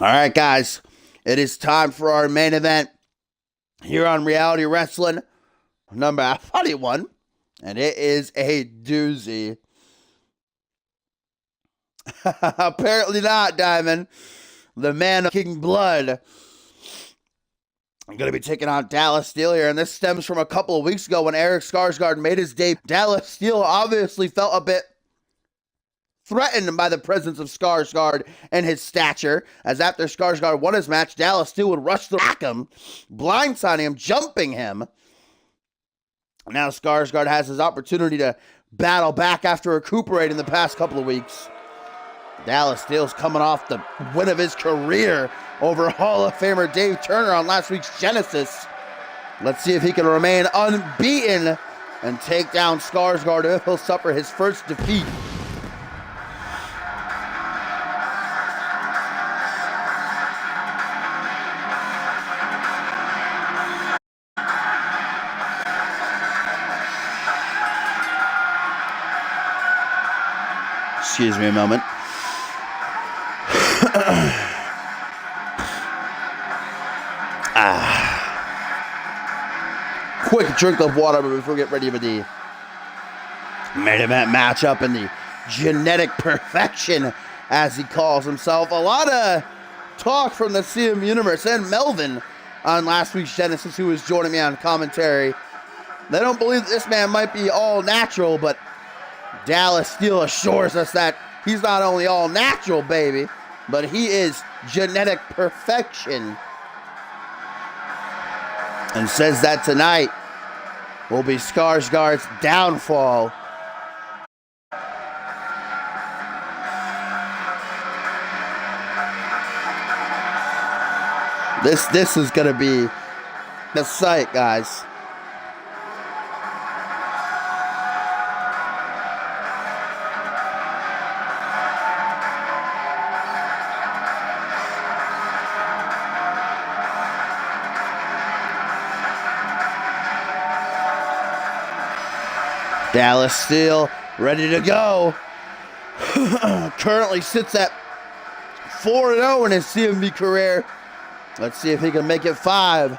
Speaker 1: All right, guys, it is time for our main event here on Reality Wrestling, number 41, and it is a doozy. Apparently not, Diamond. The man of King Blood. I'm going to be taking on Dallas Steel here, and this stems from a couple of weeks ago when Eric Skarsgård made his debut. Dallas Steel obviously felt a bit threatened by the presence of Skarsgård and his stature, as after Skarsgård won his match, Dallas still would rush to attack him, blindsiding him, jumping him. Now Skarsgård has his opportunity to battle back after recuperating the past couple of weeks. Dallas Steele's coming off the win of his career over Hall of Famer Dave Turner on last week's Genesis. Let's see if he can remain unbeaten and take down Skarsgård, if he'll suffer his first defeat. Excuse me a moment. Quick drink of water before we get ready for the main event matchup and the genetic perfection, as he calls himself. A lot of talk from the CM Universe and Melvin on last week's Genesis, who was joining me on commentary. They don't believe that this man might be all natural, but Dallas Steele assures us that he's not only all natural, baby, but he is genetic perfection. And says that tonight will be Skarsgård's downfall. This is going to be the sight, guys. Dallas Steele ready to go. Currently sits at 4-0 in his CMV career. Let's see if he can make it 5.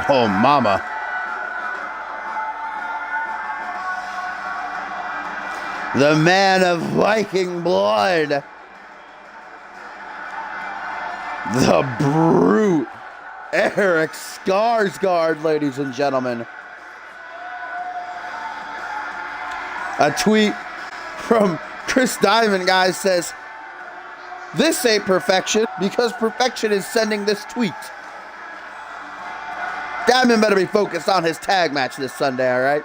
Speaker 1: Oh, mama. The man of Viking blood. The brute, Eric Skarsgård, ladies and gentlemen. A tweet from Chris Diamond, guys, says, "This ain't perfection because perfection is sending this tweet." Diamond better be focused on his tag match this Sunday, all right?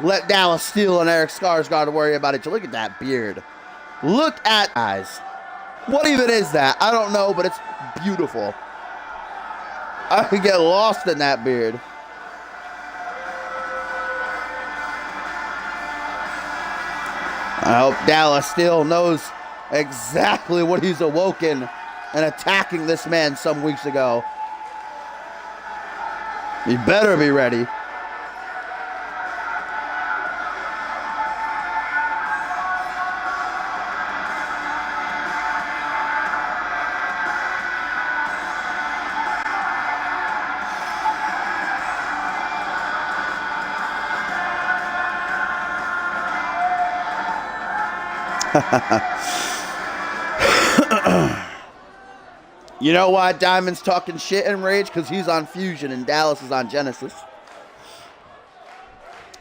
Speaker 1: Let Dallas Steele and Eric Skarsgård worry about it. Look at that beard. Look at eyes. What even is that? I don't know, but it's beautiful. I could get lost in that beard. I hope Dallas Steele knows exactly what he's awoken and attacking this man some weeks ago. He better be ready. You know why Diamond's talking shit in Rage? Because he's on Fusion and Dallas is on Genesis.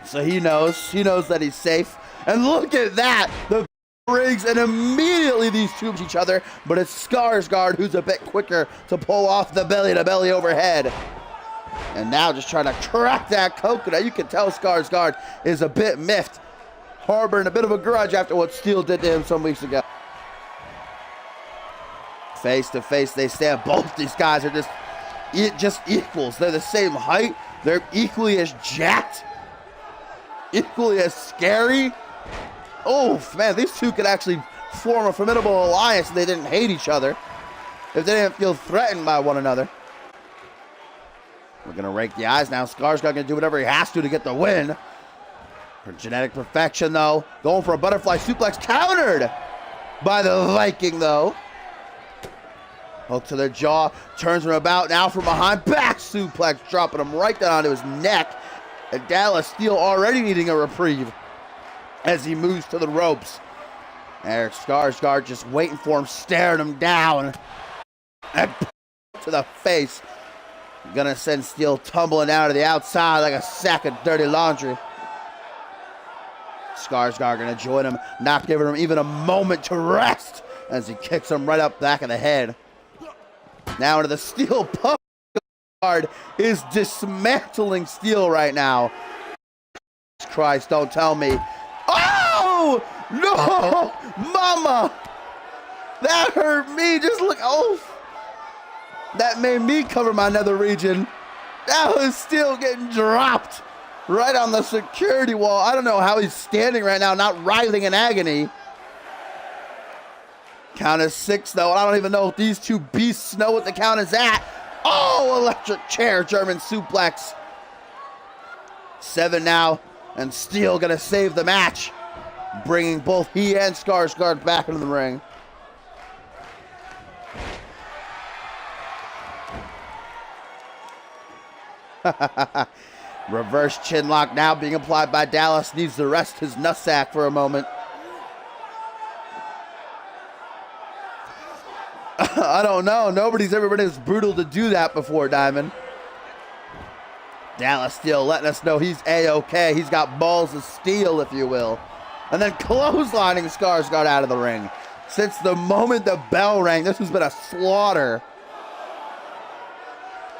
Speaker 1: So he knows that he's safe. And look at that, the rigs, and immediately these two each other, but it's Skarsgård who's a bit quicker to pull off the belly-to-belly overhead. And now just trying to crack that coconut. You can tell Skarsgård is a bit miffed, harboring a bit of a grudge after what Steele did to him some weeks ago. Face to face, they stand. Both these guys are just equals. They're the same height. They're equally as jacked, equally as scary. Oh, man, these two could actually form a formidable alliance if they didn't hate each other, if they didn't feel threatened by one another. We're going to rake the eyes now. Skarsgård going to do whatever he has to get the win. For genetic perfection, though. Going for a butterfly suplex. Countered by the Viking, though. Hook to their jaw. Turns him about now from behind. Back suplex. Dropping him right down onto his neck. And Dallas Steele already needing a reprieve as he moves to the ropes. Eric Skarsgård just waiting for him. Staring him down. And to the face. Gonna send Steel tumbling down to the outside like a sack of dirty laundry. Skarsgård gonna join him, not giving him even a moment to rest as he kicks him right up back of the head. Now into the Steel pump. Is dismantling Steel right now. Christ, don't tell me. Oh! No! Mama! That hurt me. Just look. Oh! That made me cover my nether region. That was Steel getting dropped right on the security wall. I don't know how he's standing right now, not writhing in agony. Count is 6, though. I don't even know if these two beasts know what the count is at. Oh, electric chair, German suplex. 7 now, and Steel gonna save the match, bringing both he and Skarsgård back into the ring. Reverse chin lock now being applied by Dallas. Needs to rest his nutsack for a moment. I don't know. Nobody's ever been as brutal to do that before, Diamond. Dallas Steel letting us know he's A-okay. He's got balls of steel, if you will. And then clotheslining Skarsgård out of the ring. Since the moment the bell rang, this has been a slaughter.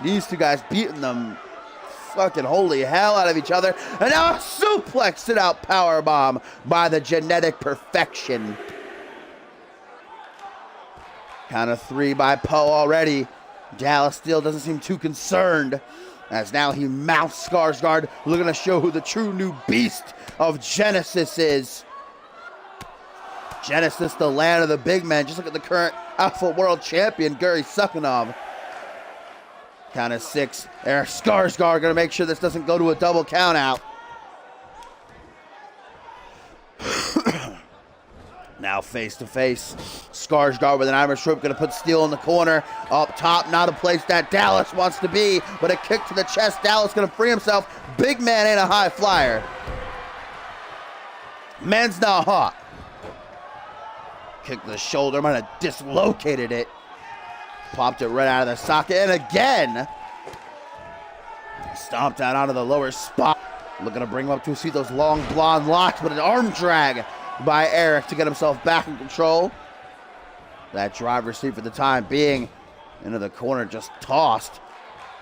Speaker 1: These two guys beating them fucking holy hell out of each other. And now a suplex sit-out powerbomb by the Genetic Perfection. Count of 3 by Poe already. Dallas Steel doesn't seem too concerned, as now he mounts Skarsgård, looking to show who the true new beast of Genesis is. Genesis, the land of the big men. Just look at the current Alpha World Champion, Gary Sukhanov. Count of 6. Eric Skarsgård gonna make sure this doesn't go to a double count out. Now face to face, Skarsgård with an Irish whip, gonna put Steel in the corner. Up top, not a place that Dallas wants to be, but a kick to the chest. Dallas gonna free himself. Big man ain't a high flyer. Man's not hot. Kick to the shoulder, might have dislocated it. Popped it right out of the socket, and again, stomped out onto the lower spot. Looking to bring him up to see those long blonde locks, but an arm drag by Eric to get himself back in control. That driver's seat for the time being into the corner, just tossed.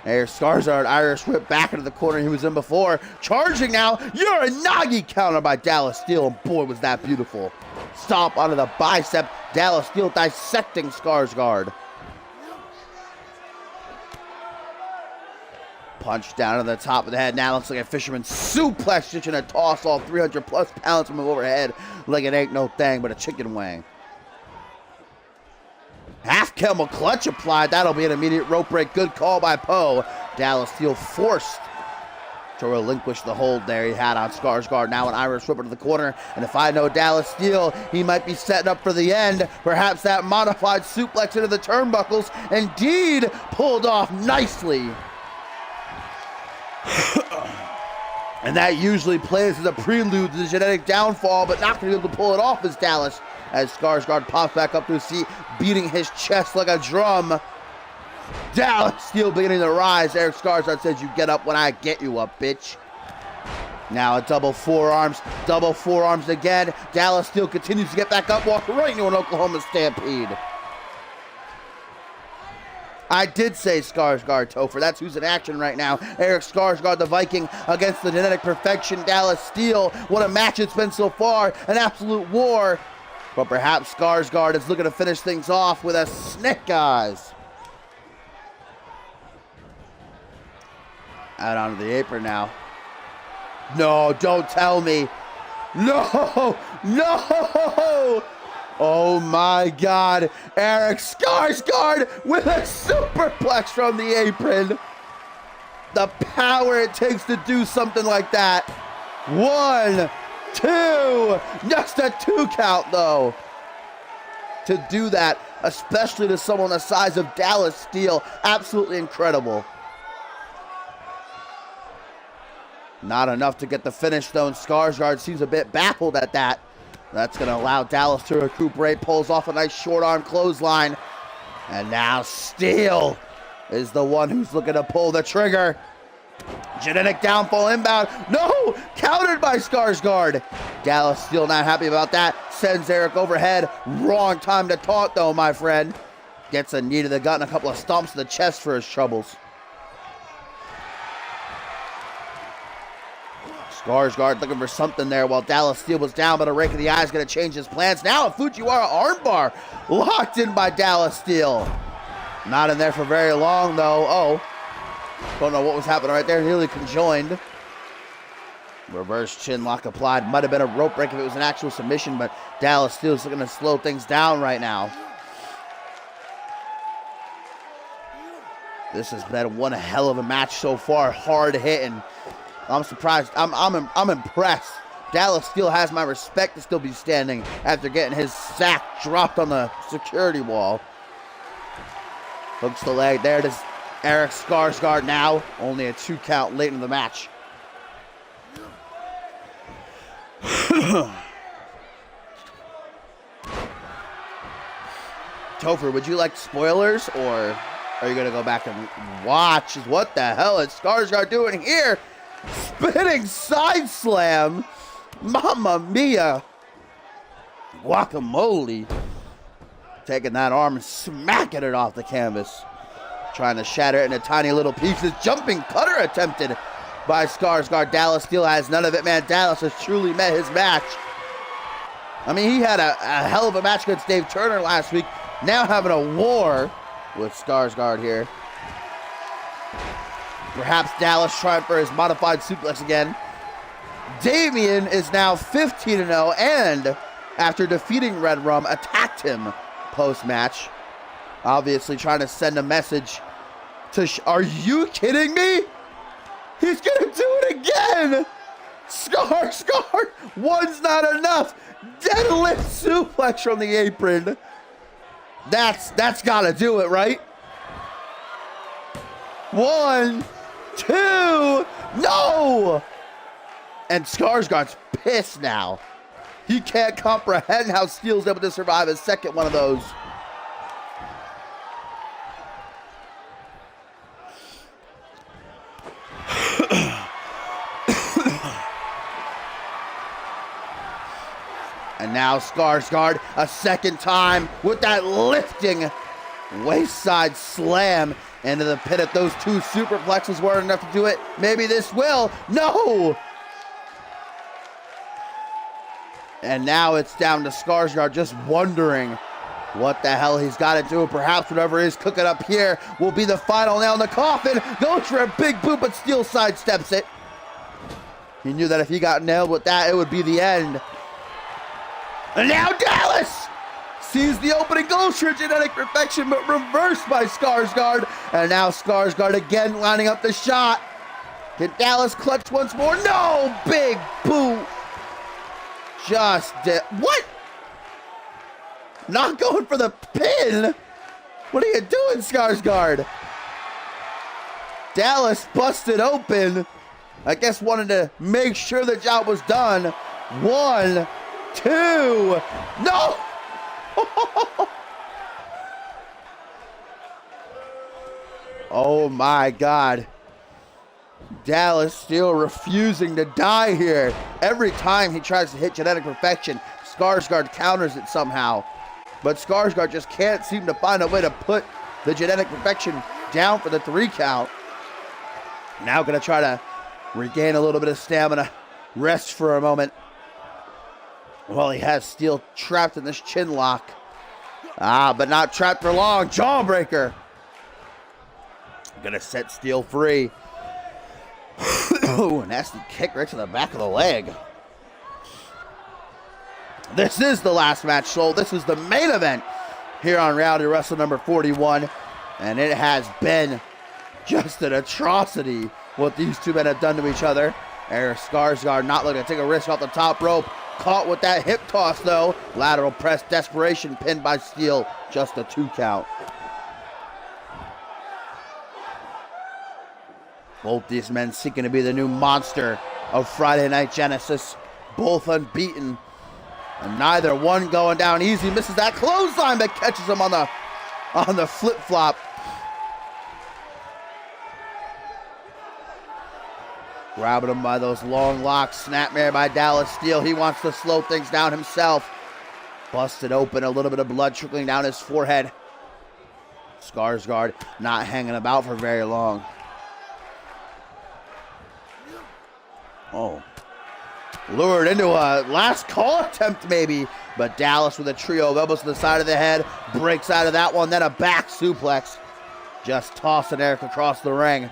Speaker 1: Eric Skarsgård, Irish whip back into the corner he was in before. Charging now, Uranagi counter by Dallas Steel, and boy was that beautiful. Stomp onto the bicep, Dallas Steel dissecting Skarsgård. Punch down to the top of the head. Now looks like a fisherman suplex, stitching a toss all 300 plus pounds from him overhead like it ain't no thing but a chicken wing. Half camel clutch applied. That'll be an immediate rope break. Good call by Poe. Dallas Steel forced to relinquish the hold there he had on Skarsgård. Now an Irish whip into the corner. And if I know Dallas Steel, he might be setting up for the end. Perhaps that modified suplex into the turnbuckles indeed pulled off nicely. And that usually plays as a prelude to the Genetic downfall, but not going to be able to pull it off as Dallas, as Skarsgård pops back up to his seat, beating his chest like a drum. Dallas Steel beginning to rise. Eric Skarsgård says, "You get up when I get you up, bitch." Now a double forearms again. Dallas Steel continues to get back up, walk right into an Oklahoma Stampede. I did say Skarsgård, Topher. That's who's in action right now. Eric Skarsgård, the Viking, against the Genetic Perfection, Dallas Steel. What a match it's been so far. An absolute war. But perhaps Skarsgård is looking to finish things off with a snake eyes. Out onto the apron now. No, don't tell me. No! No! Oh my God, Eric Skarsgård with a superplex from the apron. The power it takes to do something like that. 1, 2, just a 2 count though. To do that, especially to someone the size of Dallas Steel, absolutely incredible. Not enough to get the finish though, and Skarsgård seems a bit baffled at that. That's going to allow Dallas to recuperate, pulls off a nice short arm clothesline. And now Steel is the one who's looking to pull the trigger. Genetic downfall inbound. No! Countered by Skarsgård. Dallas still not happy about that. Sends Eric overhead. Wrong time to taunt, though, my friend. Gets a knee to the gut and a couple of stomps to the chest for his troubles. Skarsgård looking for something there while Dallas Steel was down, but a rake of the eye is going to change his plans. Now a Fujiwara armbar locked in by Dallas Steel. Not in there for very long, though. Oh, don't know what was happening right there. Nearly conjoined. Reverse chin lock applied. Might have been a rope break if it was an actual submission, but Dallas Steel is looking to slow things down right now. This has been one hell of a match so far. Hard hitting. I'm surprised. I'm impressed. Dallas Steel has my respect to still be standing after getting his sack dropped on the security wall. Hooks the leg. There it is. Eric Skarsgård now. Only a 2 count late in the match. Topher, would you like spoilers, or are you going to go back and watch? What the hell is Skarsgård doing here? Spinning side slam. Mamma mia. Guacamole. Taking that arm and smacking it off the canvas. Trying to shatter it into tiny little pieces. Jumping cutter attempted by Skarsgård. Dallas Steel has none of it, man. Dallas has truly met his match. I mean, he had a hell of a match against Dave Turner last week. Now having a war with Skarsgård here. Perhaps Dallas trying for his modified suplex again. Damian is now 15-0 and after defeating Red Rum, attacked him post-match. Obviously trying to send a message to... Are you kidding me? He's going to do it again! Skarsgård! One's not enough! Deadlift suplex from the apron. That's got to do it, right? 1, 2, no! And Skarsgård's pissed now. He can't comprehend how Steel's able to survive a second one of those. And now Skarsgård a second time with that lifting waist-side slam into the pit. If those 2 superplexes weren't enough to do it, maybe this will. No! And now it's down to Skarsgård just wondering what the hell he's got to do. Perhaps whatever is cooking up here will be the final nail in the coffin. Goes for a big boot, but Steel sidesteps it. He knew that if he got nailed with that, it would be the end. And now Dallas sees the opening, goes for genetic perfection, but reversed by Skarsgård. And now Skarsgård again lining up the shot. Can Dallas clutch once more? No! Big boot. What? Not going for the pin? What are you doing, Skarsgård? Dallas busted open. I guess wanted to make sure the job was done. 1, 2, no! Oh my God. Dallas still refusing to die here. Every time he tries to hit genetic perfection, Skarsgård counters it somehow. But Skarsgård just can't seem to find a way to put the genetic perfection down for the 3 count. Now gonna try to regain a little bit of stamina, rest for a moment. Well, he has Steel trapped in this chin lock. But not trapped for long. Jawbreaker. Gonna set Steel free. Ooh, nasty kick right to the back of the leg. This is the last match, so this is the main event here on Reality Wrestling number 41. And it has been just an atrocity what these 2 men have done to each other. Eric Skarsgård not looking to take a risk off the top rope. Caught with that hip toss, though. Lateral press, desperation, pinned by Steel. Just a 2 count. Both these men seeking to be the new monster of Friday Night Genesis. Both unbeaten. And neither one going down easy. Misses that clothesline, but catches him on the flip-flop. Grabbing him by those long locks. Snapmare by Dallas Steele. He wants to slow things down himself. Busted open. A little bit of blood trickling down his forehead. Skarsgård not hanging about for very long. Oh. Lured into a last call attempt maybe. But Dallas with a trio of elbows to the side of the head. Breaks out of that one. Then a back suplex. Just tossing Eric across the ring.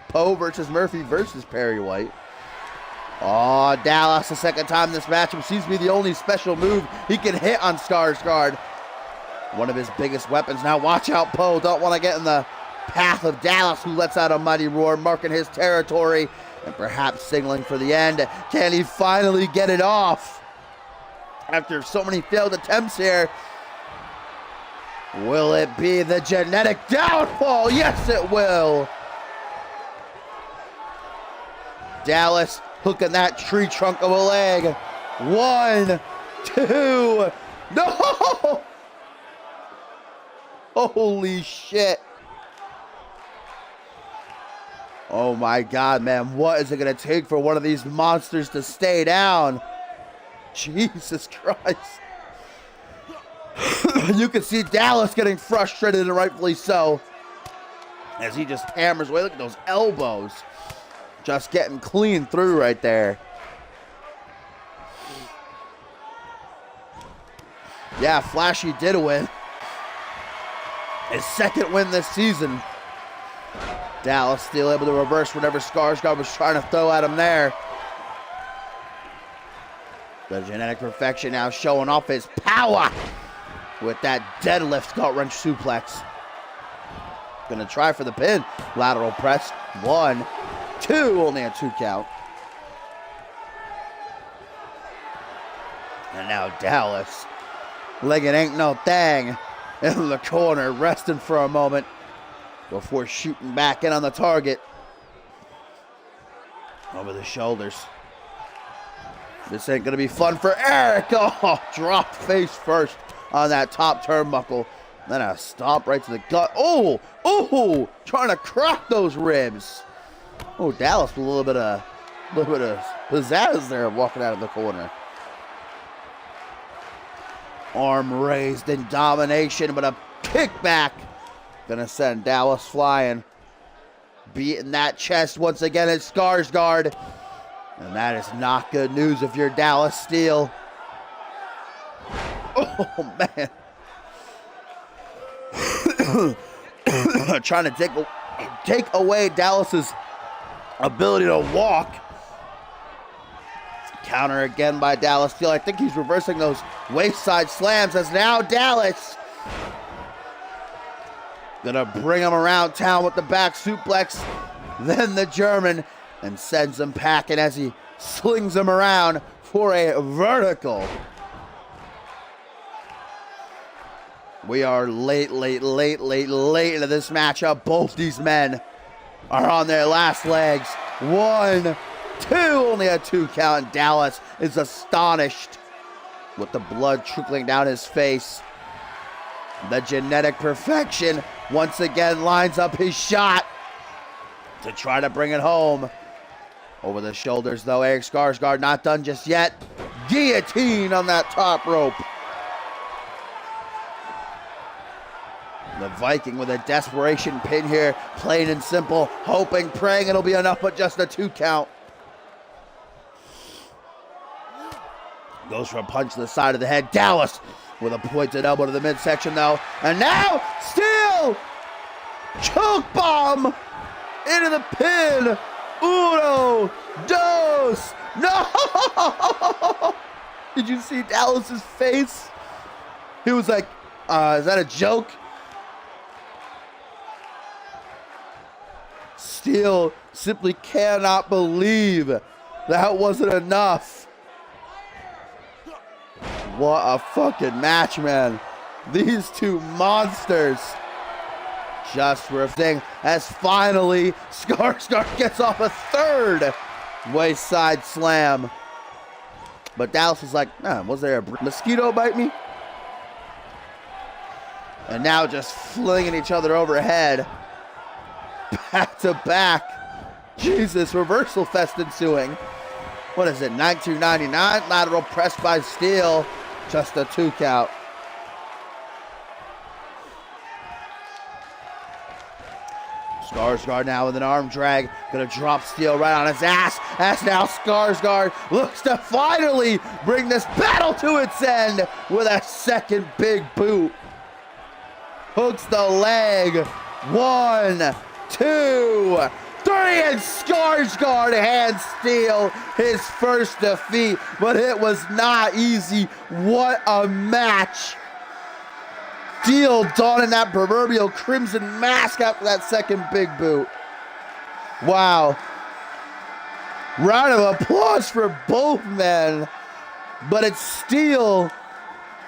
Speaker 1: Poe versus Murphy versus Perry White. Oh, Dallas, the second time in this matchup, seems to be the only special move he can hit on Skarsgård. One of his biggest weapons. Now watch out, Poe. Don't want to get in the path of Dallas, who lets out a mighty roar, marking his territory and perhaps signaling for the end. Can he finally get it off? After so many failed attempts here. Will it be the genetic downfall? Yes, it will. Dallas hooking that tree trunk of a leg. 1, 2, no! Holy shit. Oh my God, man. What is it going to take for one of these monsters to stay down? Jesus Christ. You can see Dallas getting frustrated, and rightfully so, as he just hammers away. Look at those elbows. Just getting clean through right there. Yeah, Flashy did win. His second win this season. Dallas still able to reverse whatever Skarsgård was trying to throw at him there. The genetic perfection now showing off his power with that deadlift gut wrench suplex. Gonna try for the pin. Lateral press. 1, 2, only a 2 count. And now Dallas, like it ain't no thing, in the corner, resting for a moment before shooting back in on the target. Over the shoulders. This ain't gonna be fun for Eric. Oh, dropped face first on that top turnbuckle. Then a stomp right to the gut. Oh, trying to crack those ribs. Oh, Dallas with a little bit of pizzazz there, walking out of the corner. Arm raised in domination, but a kickback gonna send Dallas flying. Beating that chest once again at Skarsgård, and that is not good news if you're Dallas Steele. Oh man. Trying to take away Dallas's ability to walk. Counter again by Dallas Steele. I think he's reversing those waist-side slams, as now Dallas gonna bring him around town with the back suplex, then the German, and sends him packing as he slings him around for a vertical. We are late into this matchup. Both these men are on their last legs. 1, 2, only a 2 count. Dallas is astonished with the blood trickling down his face. The genetic perfection once again lines up his shot to try to bring it home. Over the shoulders though, Eric Skarsgård not done just yet. Guillotine on that top rope. The Viking with a desperation pin here, plain and simple, hoping, praying it'll be enough, but just a 2 count. Goes for a punch to the side of the head. Dallas with a pointed elbow to the midsection though. And now, Steele! Choke bomb! Into the pin! 1, 2, no! Did you see Dallas's face? He was like, is that a joke? Steele simply cannot believe that wasn't enough. What a fucking match, man. These two monsters just riffing as finally Skarsgård gets off a 3rd waist side slam. But Dallas was like, was there a mosquito bite me? And now just flinging each other overhead. Back to back. Jesus, reversal fest ensuing. What is it, 1999? Lateral press by Steele. Just a 2 count. Skarsgård now with an arm drag. Gonna drop Steele right on his ass. As now Skarsgård looks to finally bring this battle to its end with a second big boot. Hooks the leg. 1, 2, 3, and Skarsgård hands Steele his first defeat, but it was not easy. What a match. Steele donning that proverbial crimson mask after that second big boot. Wow. Round of applause for both men, but it's Steele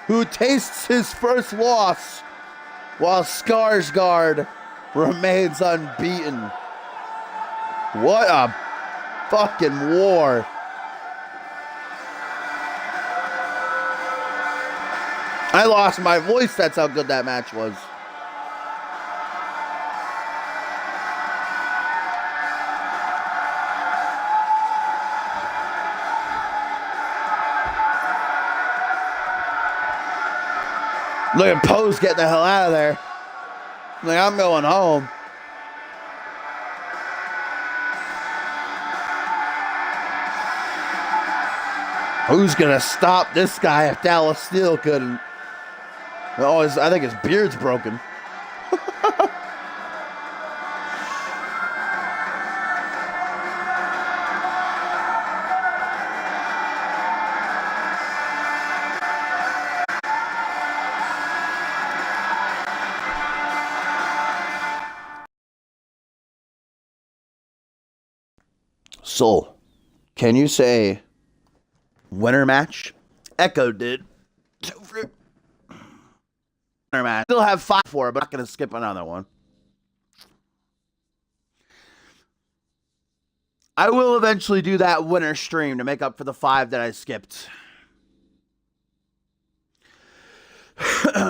Speaker 1: who tastes his first loss, while Skarsgård remains unbeaten. What a fucking war. I lost my voice, that's how good that match was. Look at Pose getting the hell out of there. Like, I'm going home. Who's gonna stop this guy if Dallas Steele couldn't? Oh, I think his beard's broken. Soul, can you say winner match? Echo did. Winner match. Still have 5 for it, but I'm not going to skip another one. I will eventually do that winner stream to make up for the 5 that I skipped.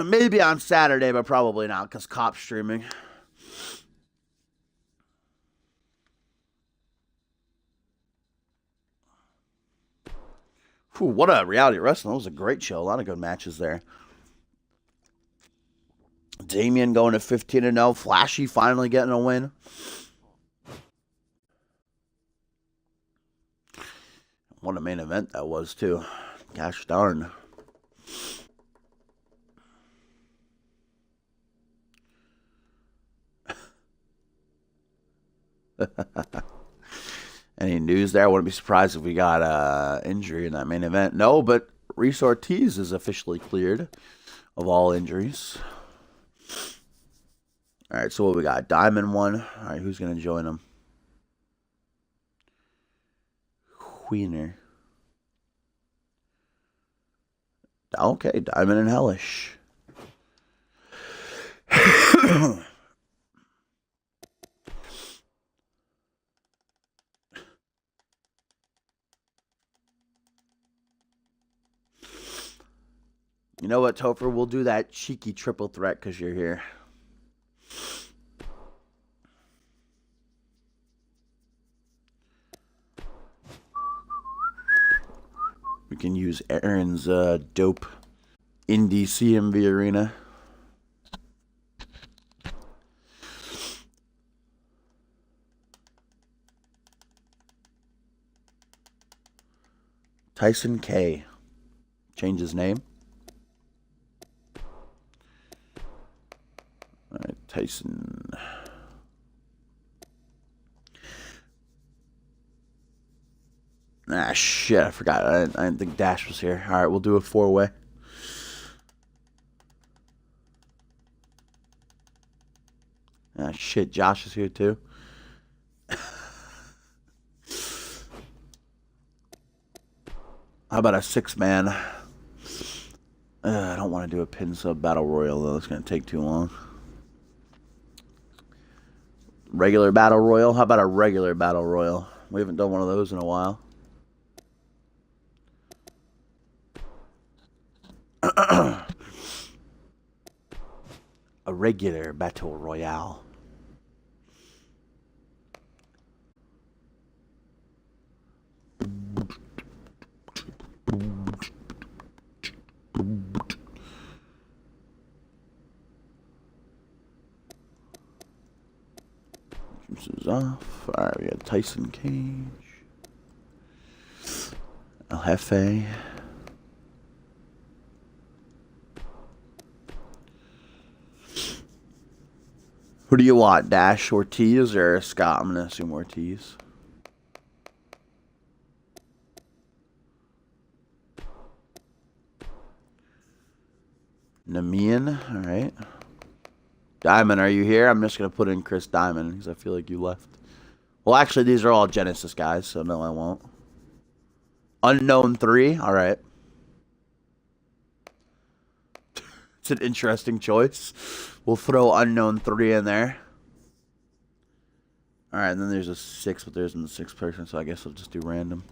Speaker 1: Maybe on Saturday, but probably not because Cop's streaming. Whew, what a reality wrestling. That was a great show. A lot of good matches there. Damian going to 15-0. Flashy finally getting a win. What a main event that was, too. Gosh darn. Any news there? I wouldn't be surprised if we got injury in that main event. No, but Reese Ortiz is officially cleared of all injuries. All right, so what we got? Diamond won. All right, who's going to join him? Wiener. Okay, Diamond and Hellish. You know what, Topher? We'll do that cheeky triple threat because you're here. We can use Aaron's dope indie CMV arena. Tyson K. Change his name. All right, Tyson. Ah, shit, I forgot. I didn't think Dash was here. All right, we'll do a 4-way. Ah, shit, Josh is here too. How about a 6-man? I don't want to do a pin sub battle royal though. It's going to take too long. Regular battle royal? How about a regular battle royal? We haven't done one of those in a while. A regular battle royale. comes off. All right, we got Tyson Cage. El Jefe. Who do you want, Dash Ortiz or Scott? I'm going to assume Ortiz. Namian, all right. Diamond, are you here? I'm just going to put in Chris Diamond because I feel like you left. Well, actually, these are all Genesis guys, so no, I won't. Unknown 3, all right. It's an interesting choice. We'll throw Unknown 3 in there. All right, and then there's a 6, but there isn't a 6th person, so I guess I'll just do random.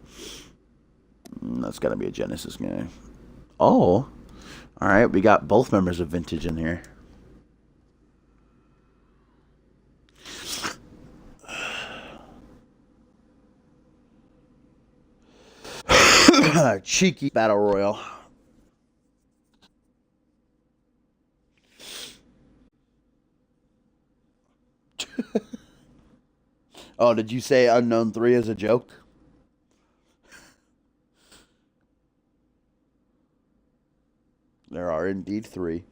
Speaker 1: That's got to be a Genesis guy. Oh, all right. We got both members of Vintage in here. Cheeky Battle Royal. Oh, did you say Unknown 3 as a joke? There are indeed 3.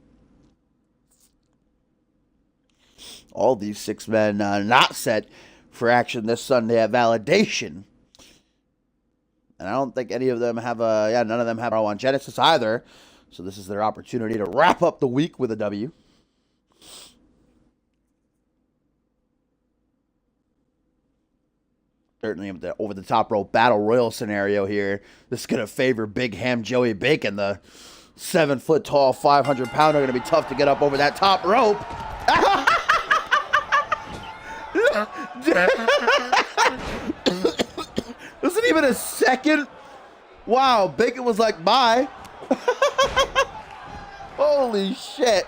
Speaker 1: All these 6 men not set for action this Sunday at Validation. And I don't think any of them have none of them have on Genesis either. So this is their opportunity to wrap up the week with a W. Certainly the over-the-top rope battle royal scenario here. This is going to favor Big Ham Joey Bacon. The 7-foot-tall, 500-pounder going to be tough to get up over that top rope. Wasn't even a second. Wow, Bacon was like, bye. Holy shit.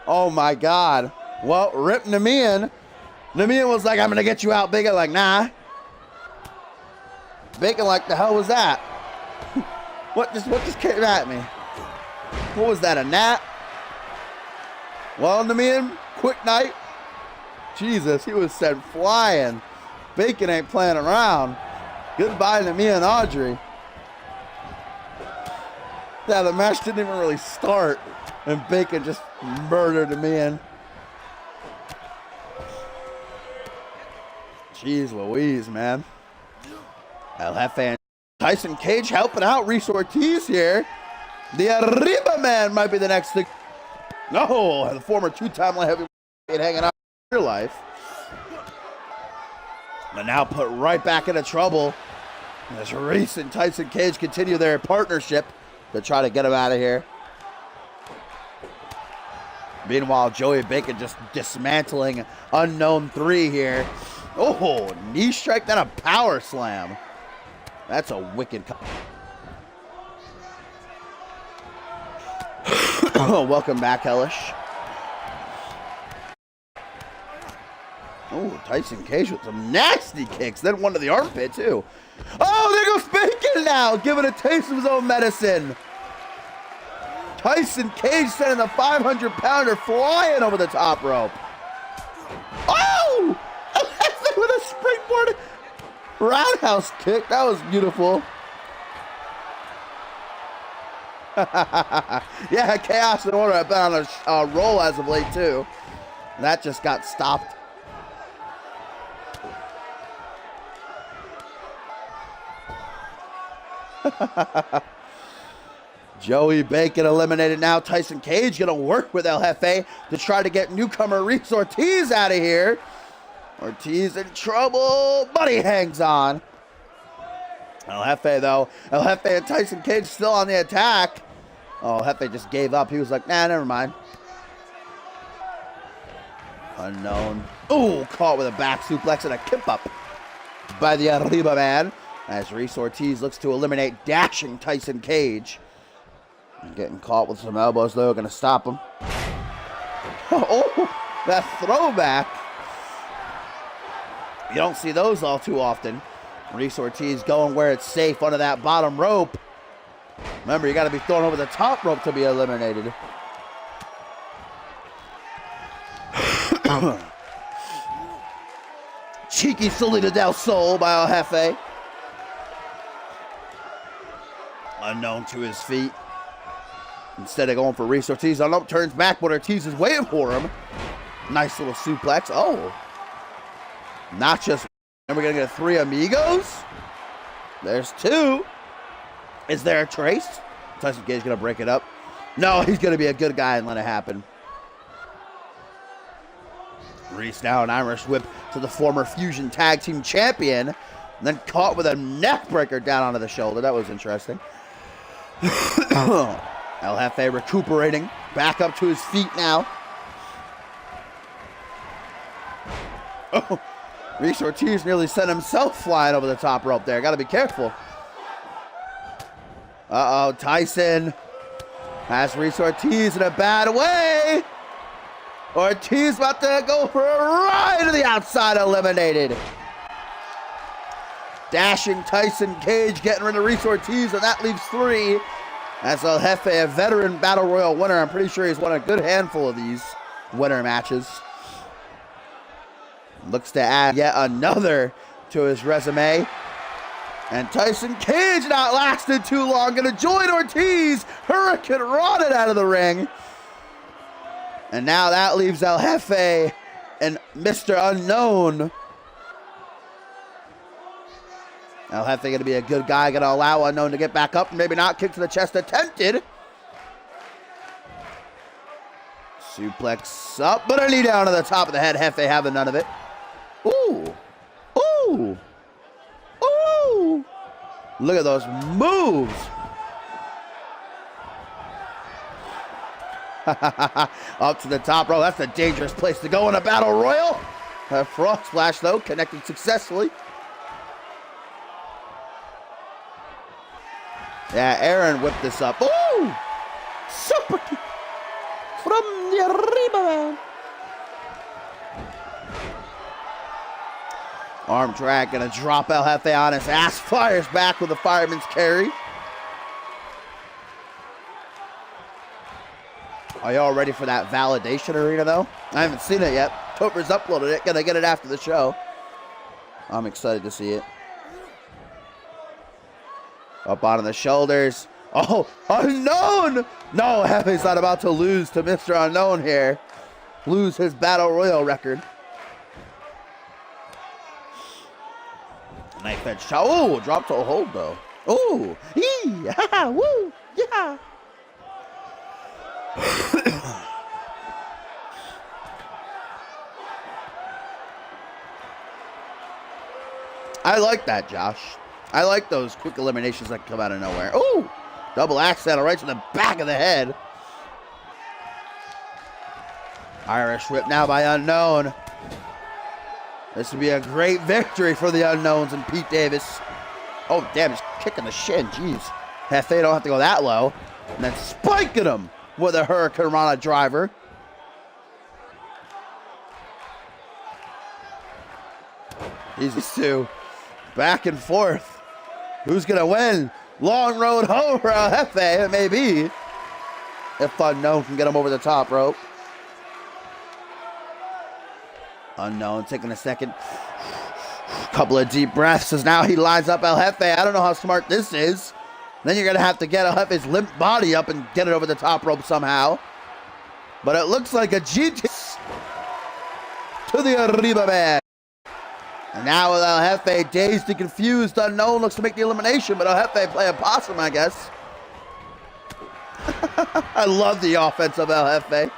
Speaker 1: Oh my God. Well, rip Namian. Namian was like, I'm going to get you out. Bacon like, nah. Bacon like, the hell was that? What just came at me? What was that, a gnat? Well, Namian, quick night. Jesus, he was sent flying. Bacon ain't playing around. Goodbye to me and Audrey. Yeah, the match didn't even really start, and Bacon just murdered me in. Jeez Louise, man. El Jefe and Tyson Cage helping out Reese Ortiz here. The Arriba Man might be the next thing. No, the former 2-time light heavyweight hanging out in your life. But now put right back into trouble as Reese and Tyson Cage continue their partnership to try to get him out of here. Meanwhile, Joey Bacon just dismantling Unknown 3 here. Oh, knee strike, then a power slam. That's a wicked. Welcome back, Hellish. Oh, Tyson Cage with some nasty kicks. Then one to the armpit, too. Oh, there goes Bacon now, giving a taste of his own medicine. Tyson Cage sending the 500-pounder flying over the top rope. Oh! With a springboard roundhouse kick. That was beautiful. Yeah, Chaos and Order have been on a roll as of late, too. That just got stopped. Joey Bacon eliminated now. Tyson Cage going to work with El Jefe to try to get newcomer Reese Ortiz out of here. Ortiz in trouble, but he hangs on. El Jefe, though. El Jefe and Tyson Cage still on the attack. Oh, El Jefe just gave up. He was like, nah, never mind. Unknown. Ooh, caught with a back suplex and a kip up by the Arriba Man. As Reese Ortiz looks to eliminate dashing Tyson Cage. Getting caught with some elbows, though. Going to stop him. Oh, that throwback. You don't see those all too often. Reese Ortiz going where it's safe under that bottom rope. Remember, you got to be thrown over the top rope to be eliminated. cheeky Salida del Sol by El Jefe. Unknown to his feet. Instead of going for Reese Ortiz, Unknown turns back, but Ortiz is waiting for him. Nice little suplex. Oh. Not just. And we're going to get 3 amigos. There's 2. Is there a trace? Tyson Gage going to break it up. No, he's going to be a good guy and let it happen. Reese now an Irish whip to the former Fusion Tag Team Champion. And then caught with a neck breaker down onto the shoulder. That was interesting. El Jefe recuperating. Back up to his feet now. Oh, Reese Ortiz nearly sent himself flying over the top rope there. Got to be careful. Uh-oh, Tyson has Reese Ortiz in a bad way. Ortiz about to go for a ride to the outside, eliminated. Dashing Tyson Cage, getting rid of Reese Ortiz, and that leaves 3. As El Jefe, a veteran Battle Royal winner. I'm pretty sure he's won a good handful of these winner matches. Looks to add yet another to his resume. And Tyson Cage not lasted too long. Gonna join Ortiz. Hurricane Rana out of the ring. And now that leaves El Jefe and Mr. Unknown. El Jefe going to be a good guy. Going to allow Unknown to get back up. Maybe not. Kick to the chest attempted. Suplex up. But a knee down to the top of the head. Jefe having none of it. Ooh. Ooh. Ooh. Look at those moves. Up to the top row. That's a dangerous place to go in a battle royal. A frog splash, though, connected successfully. Yeah, Aaron whipped this up. Ooh! Super kick from the Arriba man. Arm drag, gonna drop El Jefe on his ass. Fires back with a fireman's carry. Are y'all ready for that validation arena, though? I haven't seen it yet. Topper's uploaded it. Gonna get it after the show. I'm excited to see it. Up onto the shoulders. Oh, Unknown! No, Jefe's not about to lose to Mr. Unknown here. Lose his Battle Royal record. Knife edge shot. Oh, drop to a hold, though. Oh, yee, ha, woo, yeah. I like that, Josh. I like those quick eliminations that come out of nowhere. Ooh, double axe handle right to the back of the head. Irish whip now by Unknown. This would be a great victory for the Unknowns and Pete Davis. Oh, damn, he's kicking the shin. Jeez. Jefe don't have to go that low. And then spiking him with a Hurricane Rana driver. These two back and forth. Who's going to win? Long road home for El Jefe, it may be. If Unknown can get him over the top rope. Unknown taking a second. Couple of deep breaths as now he lines up El Jefe. I don't know how smart this is. Then you're going to have to get El Jefe's limp body up and get it over the top rope somehow. But it looks like a GT to the Arriba man. And now with El Jefe dazed and confused, Unknown looks to make the elimination, but El Jefe play a possum, I guess. I love the offense of El Jefe.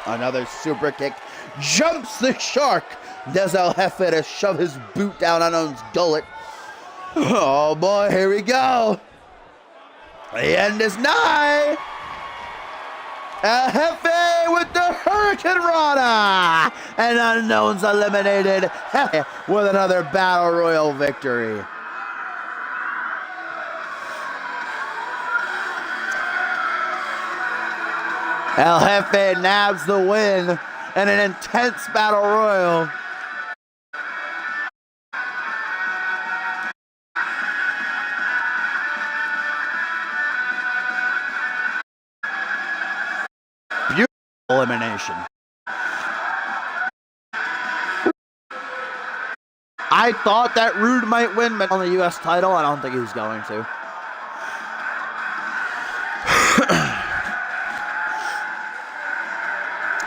Speaker 1: Another super kick. Jumps the shark. Does El Jefe to shove his boot down Unknown's gullet. Oh boy, here we go. The end is nigh. El Jefe with the Hurricane Rana. And Unknown's eliminated with another Battle Royal victory. El Jefe nabs the win in an intense Battle Royal. Beautiful. elimination. I thought that Rude might win, but on the U.S. title, I don't think he's going to.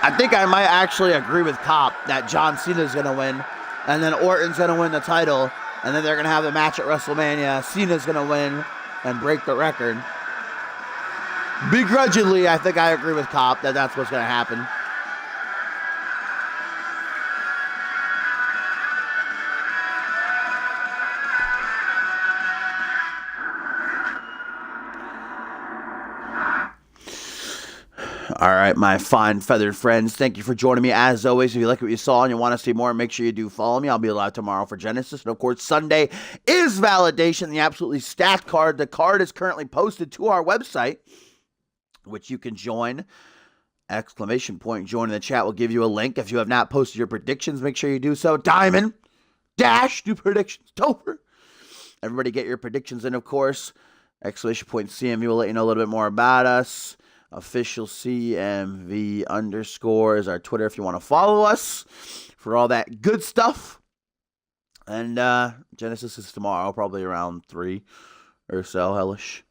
Speaker 1: I think I might actually agree with Cop that John Cena's going to win, and then Orton's going to win the title, and then they're going to have the match at WrestleMania. Cena's going to win and break the record. Begrudgingly, I think I agree with Cop that that's what's going to happen. All right, my fine feathered friends, thank you for joining me as always. If you like what you saw and you want to see more, make sure you do follow me. I'll be live tomorrow for Genesis. And of course, Sunday is Validation, the absolutely stacked card. The card is currently posted to our website, which you can join. Exclamation point, join in the chat will give you a link. If you have not posted your predictions, make sure you do so. Diamond Dash, do predictions. Topher. Everybody get your predictions in, of course. Exclamation point CMV will let you know a little bit more about us. Official CMV _ is our Twitter if you want to follow us for all that good stuff. And Genesis is tomorrow, probably around 3 or so, hellish.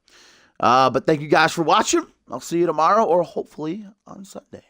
Speaker 1: But thank you guys for watching. I'll see you tomorrow or hopefully on Sunday.